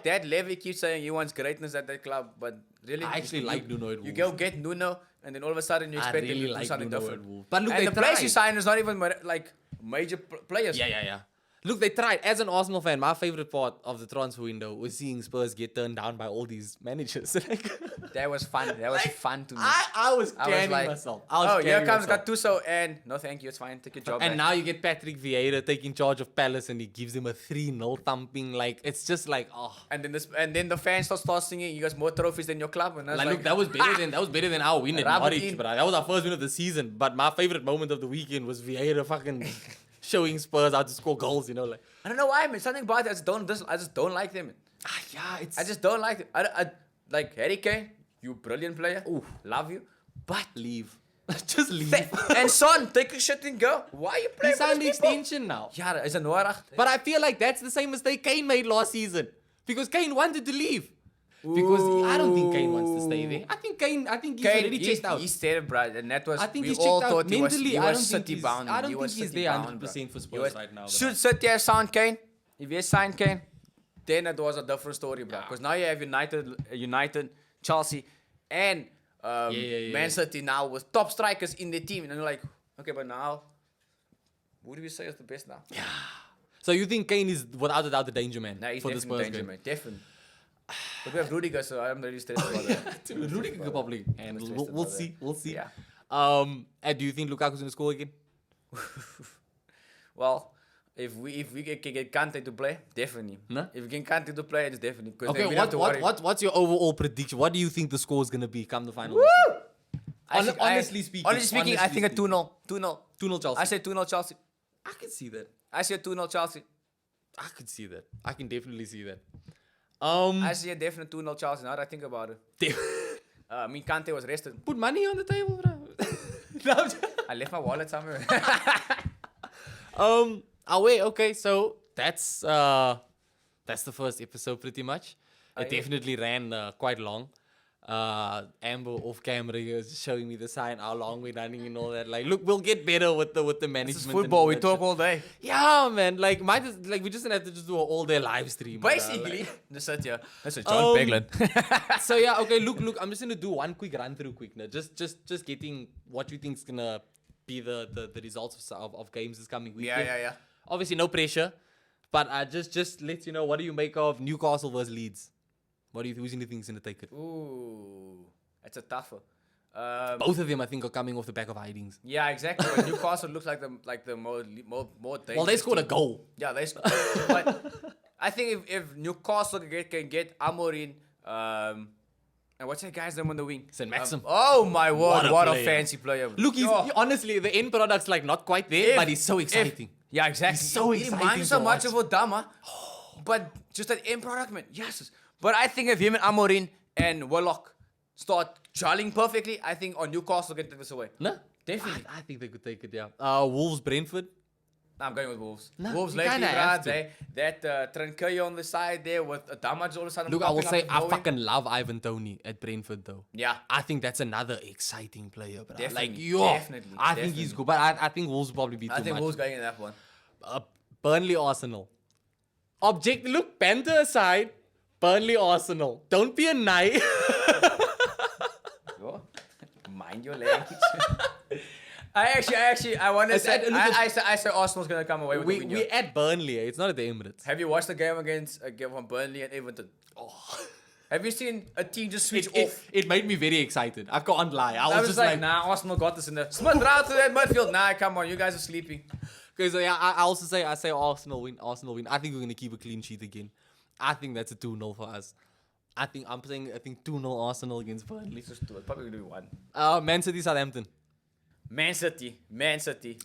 Speaker 2: That Levy keeps saying he wants greatness at that club, but really,
Speaker 1: I actually like Nuno at
Speaker 2: You
Speaker 1: Wolves.
Speaker 2: go get Nuno, and then all of a sudden you expect him to do something
Speaker 1: Nuno at
Speaker 2: different.
Speaker 1: Wolves. But look,
Speaker 2: and
Speaker 1: they
Speaker 2: the players
Speaker 1: tried.
Speaker 2: you sign is not even like major players.
Speaker 1: Yeah. Look, they tried. As an Arsenal fan, my favorite part of the transfer window was seeing Spurs get turned down by all these managers.
Speaker 2: That was fun. That was fun to me.
Speaker 1: I was canning myself.
Speaker 2: Here comes Gattuso, and no thank you, it's fine. Take your job
Speaker 1: And
Speaker 2: back.
Speaker 1: now you get Patrick Vieira taking charge of Palace, and he gives him a 3-0 thumping. Like, it's just like, oh.
Speaker 2: And then the fans start singing, "You guys more trophies than your club." And I was
Speaker 1: Like, look, that was better than our win at
Speaker 2: Rub it
Speaker 1: Norwich,
Speaker 2: in.
Speaker 1: but that was our first win of the season. But my favorite moment of the weekend was Vieira fucking showing Spurs how to score goals. You know, like,
Speaker 2: I don't know why, man. Something about it, I just don't like them.
Speaker 1: it's
Speaker 2: I just don't like it. I like Harry Kane, you brilliant player.
Speaker 1: Ooh.
Speaker 2: Love you. But
Speaker 1: leave, just leave.
Speaker 2: and Son, take your shit and go. Why are you
Speaker 1: He
Speaker 2: playing
Speaker 1: signed
Speaker 2: for
Speaker 1: the
Speaker 2: these people?
Speaker 1: extension now.
Speaker 2: Yeah, is it nodig?
Speaker 1: But I feel like that's the same mistake Kane made last season, because Kane wanted to leave. Because I don't think Kane wants to stay there. I think he's already checked out.
Speaker 2: He said, bro, and that was.
Speaker 1: I think
Speaker 2: we
Speaker 1: he's
Speaker 2: all
Speaker 1: checked out
Speaker 2: thought he was,
Speaker 1: mentally.
Speaker 2: he
Speaker 1: I
Speaker 2: was
Speaker 1: don't think
Speaker 2: City
Speaker 1: he's-
Speaker 2: bound.
Speaker 1: I don't
Speaker 2: He was
Speaker 1: think he's
Speaker 2: City
Speaker 1: there
Speaker 2: bound,
Speaker 1: 100%
Speaker 2: bro.
Speaker 1: for Spurs
Speaker 2: He was-
Speaker 1: right now, bro.
Speaker 2: Should City have signed Kane? If he signed Kane, then it was a different story, bro. Because now you have United, Chelsea, and Man City now with top strikers in the team, and you're like, okay, but now, who do we say is the best now?
Speaker 1: So you think Kane is without a doubt the danger man
Speaker 2: Nah, he's
Speaker 1: for the
Speaker 2: definitely
Speaker 1: Spurs
Speaker 2: danger,
Speaker 1: game?
Speaker 2: man. Definitely. But we have Rudiger, so I'm really stressed about that.
Speaker 1: Rudiger could probably handle.
Speaker 2: stressed
Speaker 1: We'll
Speaker 2: about
Speaker 1: see. We'll see.
Speaker 2: Yeah.
Speaker 1: And do you think Lukaku's gonna score again?
Speaker 2: Well, if we can get Kante to play, definitely.
Speaker 1: No?
Speaker 2: If we get Kante to play, it's definitely. 'Cause then
Speaker 1: Okay.
Speaker 2: we don't have to worry.
Speaker 1: What's your overall prediction? What do you think the score is gonna be come the final? Honestly speaking,
Speaker 2: I think a 2-0. 2-0.
Speaker 1: 2-0 Chelsea.
Speaker 2: I say 2-0 Chelsea.
Speaker 1: I can see that.
Speaker 2: I say 2-0 Chelsea.
Speaker 1: I could see that. I can definitely see that.
Speaker 2: I see a definite 2-0 Chelsea. Now that I think about it. I mean, Kante was rested.
Speaker 1: Put money on the table, bro. No, I'm just-
Speaker 2: I left my wallet somewhere.
Speaker 1: Wait, okay, so that's the first episode pretty much. It definitely ran quite long. Amber off camera here is showing me the sign how long we're running and all that. Like, look, we'll get better with the management.
Speaker 2: This is
Speaker 1: and
Speaker 2: football.
Speaker 1: all
Speaker 2: We
Speaker 1: that
Speaker 2: talk
Speaker 1: shit.
Speaker 2: all day.
Speaker 1: Yeah, man. Like, we just have to just do an all day live stream.
Speaker 2: Basically,
Speaker 1: bruh.
Speaker 2: just sit here. That's a John Beglin.
Speaker 1: Like, so yeah, okay. Look. I'm just gonna do one quick run through, quick now. Just getting what you think's gonna be the results of games this coming weekend.
Speaker 2: Yeah.
Speaker 1: Obviously, no pressure, but just let you know, what do you make of Newcastle versus Leeds? Who do you think's gonna take it?
Speaker 2: Ooh, that's a tougher.
Speaker 1: Both of them, I think, are coming off the back of hidings.
Speaker 2: Yeah, exactly. But Newcastle looks like the more dangerous.
Speaker 1: Well, they scored a
Speaker 2: team.
Speaker 1: goal.
Speaker 2: Yeah, they scored. But I think if Newcastle can get Amorim, and what's that guy's name on the wing?
Speaker 1: St. Maxim.
Speaker 2: Oh my word, what a
Speaker 1: player.
Speaker 2: fancy player.
Speaker 1: Look, honestly, the end product's like not quite there, but he's so exciting.
Speaker 2: Yeah, exactly.
Speaker 1: He's so
Speaker 2: He
Speaker 1: exciting
Speaker 2: reminds so
Speaker 1: to
Speaker 2: much
Speaker 1: watch.
Speaker 2: of Odama, but just that end product, man. Yes. But I think if him and Amorim and Willock start gelling perfectly, I think on Newcastle can take this away.
Speaker 1: No?
Speaker 2: Definitely.
Speaker 1: I think they could take it, yeah. Wolves, Brentford.
Speaker 2: I'm going with Wolves.
Speaker 1: No,
Speaker 2: Wolves
Speaker 1: you
Speaker 2: lately,
Speaker 1: kinda have
Speaker 2: bruh. That Tranquillo on the side there with Adama all of a sudden.
Speaker 1: Look, I will
Speaker 2: popping
Speaker 1: say
Speaker 2: up
Speaker 1: I
Speaker 2: and going.
Speaker 1: fucking love Ivan Toney at Brentford, though.
Speaker 2: Yeah.
Speaker 1: I think that's another exciting player, bro.
Speaker 2: Definitely,
Speaker 1: Like,
Speaker 2: definitely,
Speaker 1: I think he's
Speaker 2: definitely.
Speaker 1: good, but I think Wolves will probably be too
Speaker 2: I think
Speaker 1: much.
Speaker 2: Wolves going in that one.
Speaker 1: Burnley, Arsenal. Look, Panther aside, Burnley, Arsenal. Don't be a knight.
Speaker 2: Yo, mind your language. I want to say, I say Arsenal's going to come away with the win.
Speaker 1: We're at Burnley. It's not at the Emirates.
Speaker 2: Have you watched the game against from Burnley and Everton?
Speaker 1: Oh.
Speaker 2: Have you seen a team just switch
Speaker 1: It,
Speaker 2: off?
Speaker 1: it made me very excited. I can't lie. I
Speaker 2: I
Speaker 1: was
Speaker 2: was
Speaker 1: just
Speaker 2: like,
Speaker 1: like,
Speaker 2: nah, Arsenal got this in there. Smith round to that midfield. Nah, come on, you guys are sleeping.
Speaker 1: Okay, so yeah, I say Arsenal win. Arsenal win. I think we're gonna keep a clean sheet again. I think that's a 2-0 for us. I think 2-0 Arsenal against Burnley.
Speaker 2: Let's just do it. Probably gonna be 1.
Speaker 1: Man City, Southampton.
Speaker 2: Man City.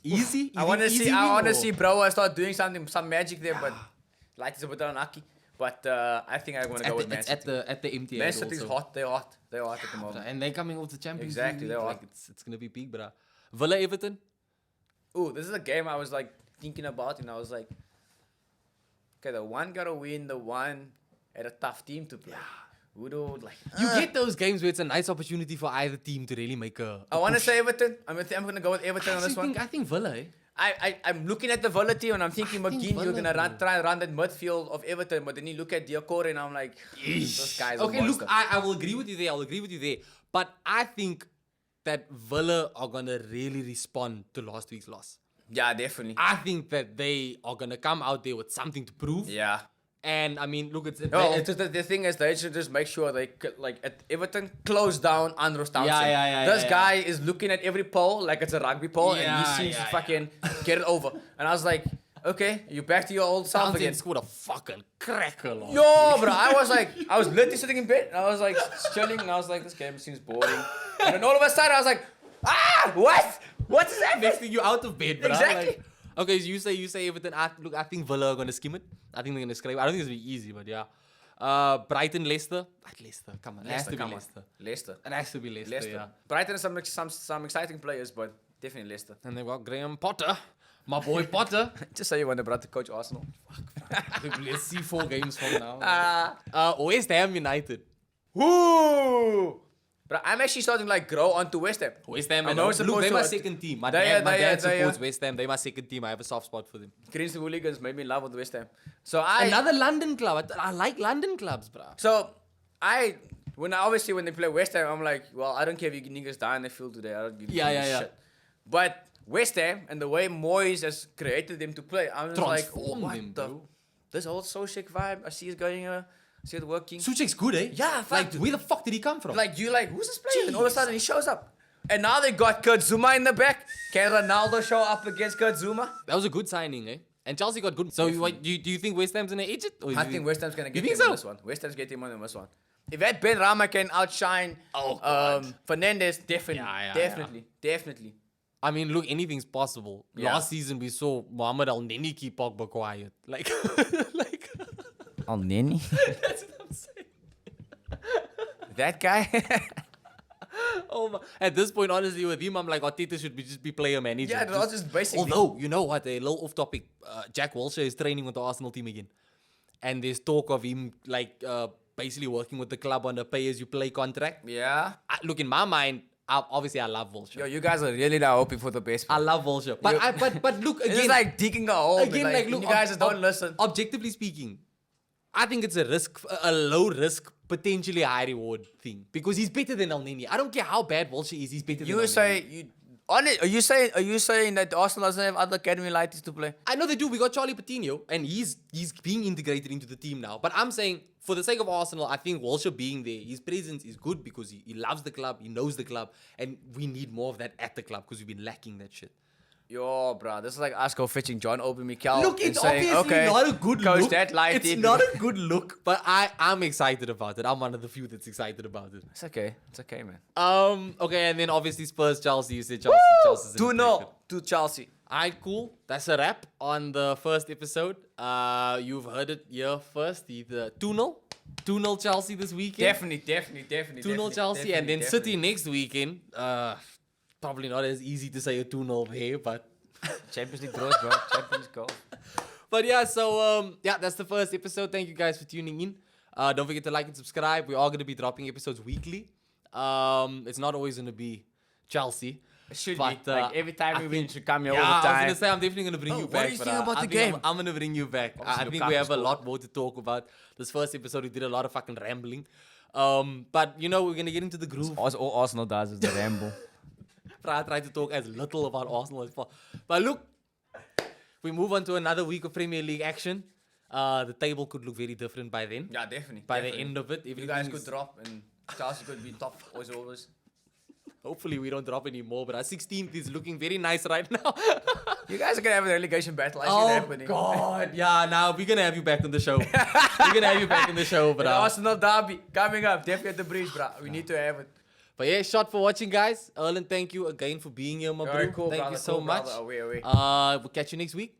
Speaker 1: Easy.
Speaker 2: I want to see Bro start doing some magic there, but light is a bit unlucky. But I think I want to go with Man City.
Speaker 1: At the MTA.
Speaker 2: Man City's hot. They're hot at the moment.
Speaker 1: And they're coming off the Champions
Speaker 2: Exactly,
Speaker 1: League.
Speaker 2: they're
Speaker 1: Like,
Speaker 2: hot.
Speaker 1: it's gonna be big, bro. Villa, Everton.
Speaker 2: Ooh, this is a game I was like thinking about, and I was like, okay, the one gotta win, the one had a tough team to play. Who do like?
Speaker 1: You get those games where it's a nice opportunity for either team to really make a
Speaker 2: I want to
Speaker 1: push.
Speaker 2: say Everton. I'm gonna go with Everton on this one.
Speaker 1: I think Villa. Eh?
Speaker 2: I'm looking at the Villa team and I'm thinking,
Speaker 1: I think
Speaker 2: McGinn, you're
Speaker 1: Villa,
Speaker 2: gonna try and run that midfield of Everton, but then you look at Diacore and I'm like, this guy's a
Speaker 1: Okay, look,
Speaker 2: monster.
Speaker 1: I will agree with you there. But I think that Villa are gonna really respond to last week's loss.
Speaker 2: Yeah, definitely.
Speaker 1: I think that they are gonna come out there with something to prove.
Speaker 2: Yeah.
Speaker 1: And I mean, look,
Speaker 2: It's just the thing is they should just make sure they like at Everton close down Andros Townsend. This guy is looking at every pole like it's a rugby pole, and he seems to fucking get it over. And I was like, okay, you back to your old self
Speaker 1: Townsend
Speaker 2: again.
Speaker 1: scored a fucking cracker.
Speaker 2: Yo, bro, I was literally sitting in bed, and I was like chilling, and I was like, this game seems boring. And then all of a sudden, I was like, what? What is that?
Speaker 1: Next thing you out of bed, bro.
Speaker 2: Exactly.
Speaker 1: Like, okay, so you say Everton. I think Villa are gonna skim it. I think they're gonna scrape. I don't think it's gonna be easy, but yeah. Brighton, Leicester. Leicester, come on. It has to be Leicester.
Speaker 2: Leicester.
Speaker 1: It has to be Leicester. Yeah.
Speaker 2: Brighton has some exciting players, but definitely Leicester.
Speaker 1: And they've got Graham Potter, my boy Potter.
Speaker 2: Just say you want to coach Arsenal.
Speaker 1: Let's see 4 games from now. West Ham United.
Speaker 2: Woo! But I'm actually starting to like grow onto West Ham.
Speaker 1: West Ham,
Speaker 2: I'm
Speaker 1: look,
Speaker 2: not supposed
Speaker 1: they're
Speaker 2: to-
Speaker 1: my second team. My
Speaker 2: They are,
Speaker 1: dad
Speaker 2: they
Speaker 1: supports
Speaker 2: are.
Speaker 1: West Ham. They're my second team. I have a soft spot for them.
Speaker 2: Crazy Hooligans made me in love with West Ham. So
Speaker 1: Another London club. I like London clubs, bro.
Speaker 2: when they play West Ham, I'm like, well, I don't care if you niggas die in the field today. I don't give a shit. But West Ham and the way Moyes has created them to play, I'm just like,
Speaker 1: Transformed
Speaker 2: what
Speaker 1: them,
Speaker 2: the?
Speaker 1: bro.
Speaker 2: This whole Solskjaer vibe, I see it going, I see it working.
Speaker 1: Suchek's good, eh?
Speaker 2: Yeah,
Speaker 1: Like,
Speaker 2: fuck.
Speaker 1: where the fuck did he come from?
Speaker 2: Like, who's this player? And all of a sudden he shows up. And now they got Kurt Zuma in the back. Can Ronaldo show up against Kurt Zuma?
Speaker 1: That was a good signing, eh? And Chelsea got good. So, do you think West Ham's gonna edge it? Or
Speaker 2: I think West Ham's going to get
Speaker 1: You
Speaker 2: him
Speaker 1: think
Speaker 2: on
Speaker 1: so?
Speaker 2: this one. West Ham's getting him on this one. If that Ben Rama can outshine
Speaker 1: God.
Speaker 2: Fernandez, definitely.
Speaker 1: Yeah.
Speaker 2: Definitely.
Speaker 1: I mean, look, anything's possible.
Speaker 2: Yeah.
Speaker 1: Last season we saw Mohamed Al Neni keep Pogba quiet. Like,
Speaker 2: Al Neni?
Speaker 1: that's what I'm saying.
Speaker 2: That guy?
Speaker 1: Oh my. At this point, honestly, with him, I'm like, Arteta should just be player manager.
Speaker 2: Yeah, that's just basically.
Speaker 1: Although, you know what, a little off topic. Jack Wilshere is training with the Arsenal team again. And there's talk of him, like, basically working with the club on a pay-as-you-play contract.
Speaker 2: Yeah.
Speaker 1: Look, in my mind, obviously I love Wilshere.
Speaker 2: Yo, you guys are really now hoping for the best.
Speaker 1: I love Wilshere. But look, again...
Speaker 2: It's like digging a hole.
Speaker 1: Again, like, look,
Speaker 2: you guys just don't listen.
Speaker 1: Objectively speaking, I think it's a low risk, potentially high reward thing. Because he's better than El Nini. I don't care how bad Wilshere is, he's better than El Nini.
Speaker 2: Are you saying that Arsenal doesn't have other academy lighties to play?
Speaker 1: I know they do. We got Charlie Patino, and he's being integrated into the team now. But I'm saying, for the sake of Arsenal, I think Wilshere being there, his presence is good because he loves the club, he knows the club, and we need more of that at the club because we've been lacking that shit.
Speaker 2: Yo, bro, this is like us go fetching John Obi Mikel.
Speaker 1: Look, it's
Speaker 2: and saying,
Speaker 1: obviously
Speaker 2: okay,
Speaker 1: not a good
Speaker 2: coach
Speaker 1: look.
Speaker 2: That lighty.
Speaker 1: It's not a good look, but I'm excited about it. I'm one of the few that's excited about it.
Speaker 2: It's okay. It's okay, man.
Speaker 1: Okay, and then obviously Spurs, Chelsea. You said Chelsea's
Speaker 2: 2-0 to Chelsea.
Speaker 1: Alright, cool. That's a wrap on the first episode. You've heard it here first. Either 2-0. 2-0 Chelsea this weekend.
Speaker 2: Definitely.
Speaker 1: 2-0 Chelsea, and then City next weekend. Probably not as easy to say a 2-0 there, but...
Speaker 2: Champions League draws, bro. Champions League goal.
Speaker 1: But yeah, so that's the first episode. Thank you guys for tuning in. Don't forget to like and subscribe. We are going to be dropping episodes weekly. It's not always going to be Chelsea.
Speaker 2: It should
Speaker 1: but,
Speaker 2: be. Like every time we win, should come here all the
Speaker 1: I was
Speaker 2: time.
Speaker 1: going to say, I'm definitely going to bring you back.
Speaker 2: What do you think about the game?
Speaker 1: I'm going to bring you back. I think we have a lot more to talk about. This first episode, we did a lot of fucking rambling. But, we're going to get into the groove.
Speaker 2: All Arsenal does is the ramble.
Speaker 1: I try to talk as little about Arsenal as possible. But look, we move on to another week of Premier League action. The table could look very different by then.
Speaker 2: Yeah, definitely.
Speaker 1: By the end of it,
Speaker 2: you guys could drop and Chelsea could be top as always.
Speaker 1: Hopefully we don't drop any more, but our 16th is looking very nice right now.
Speaker 2: You guys are gonna have a relegation battle. I see it happening.
Speaker 1: God, yeah. Now we're gonna have you back on the show. We're gonna have you back on the show, bro.
Speaker 2: The Arsenal derby coming up. Definitely at the bridge, bro. We need to have it.
Speaker 1: But yeah, shot for watching, guys. Erlen, thank you again for being here, my bro.
Speaker 2: Cool,
Speaker 1: thank
Speaker 2: brother,
Speaker 1: you so much.
Speaker 2: Away.
Speaker 1: We'll catch you next week.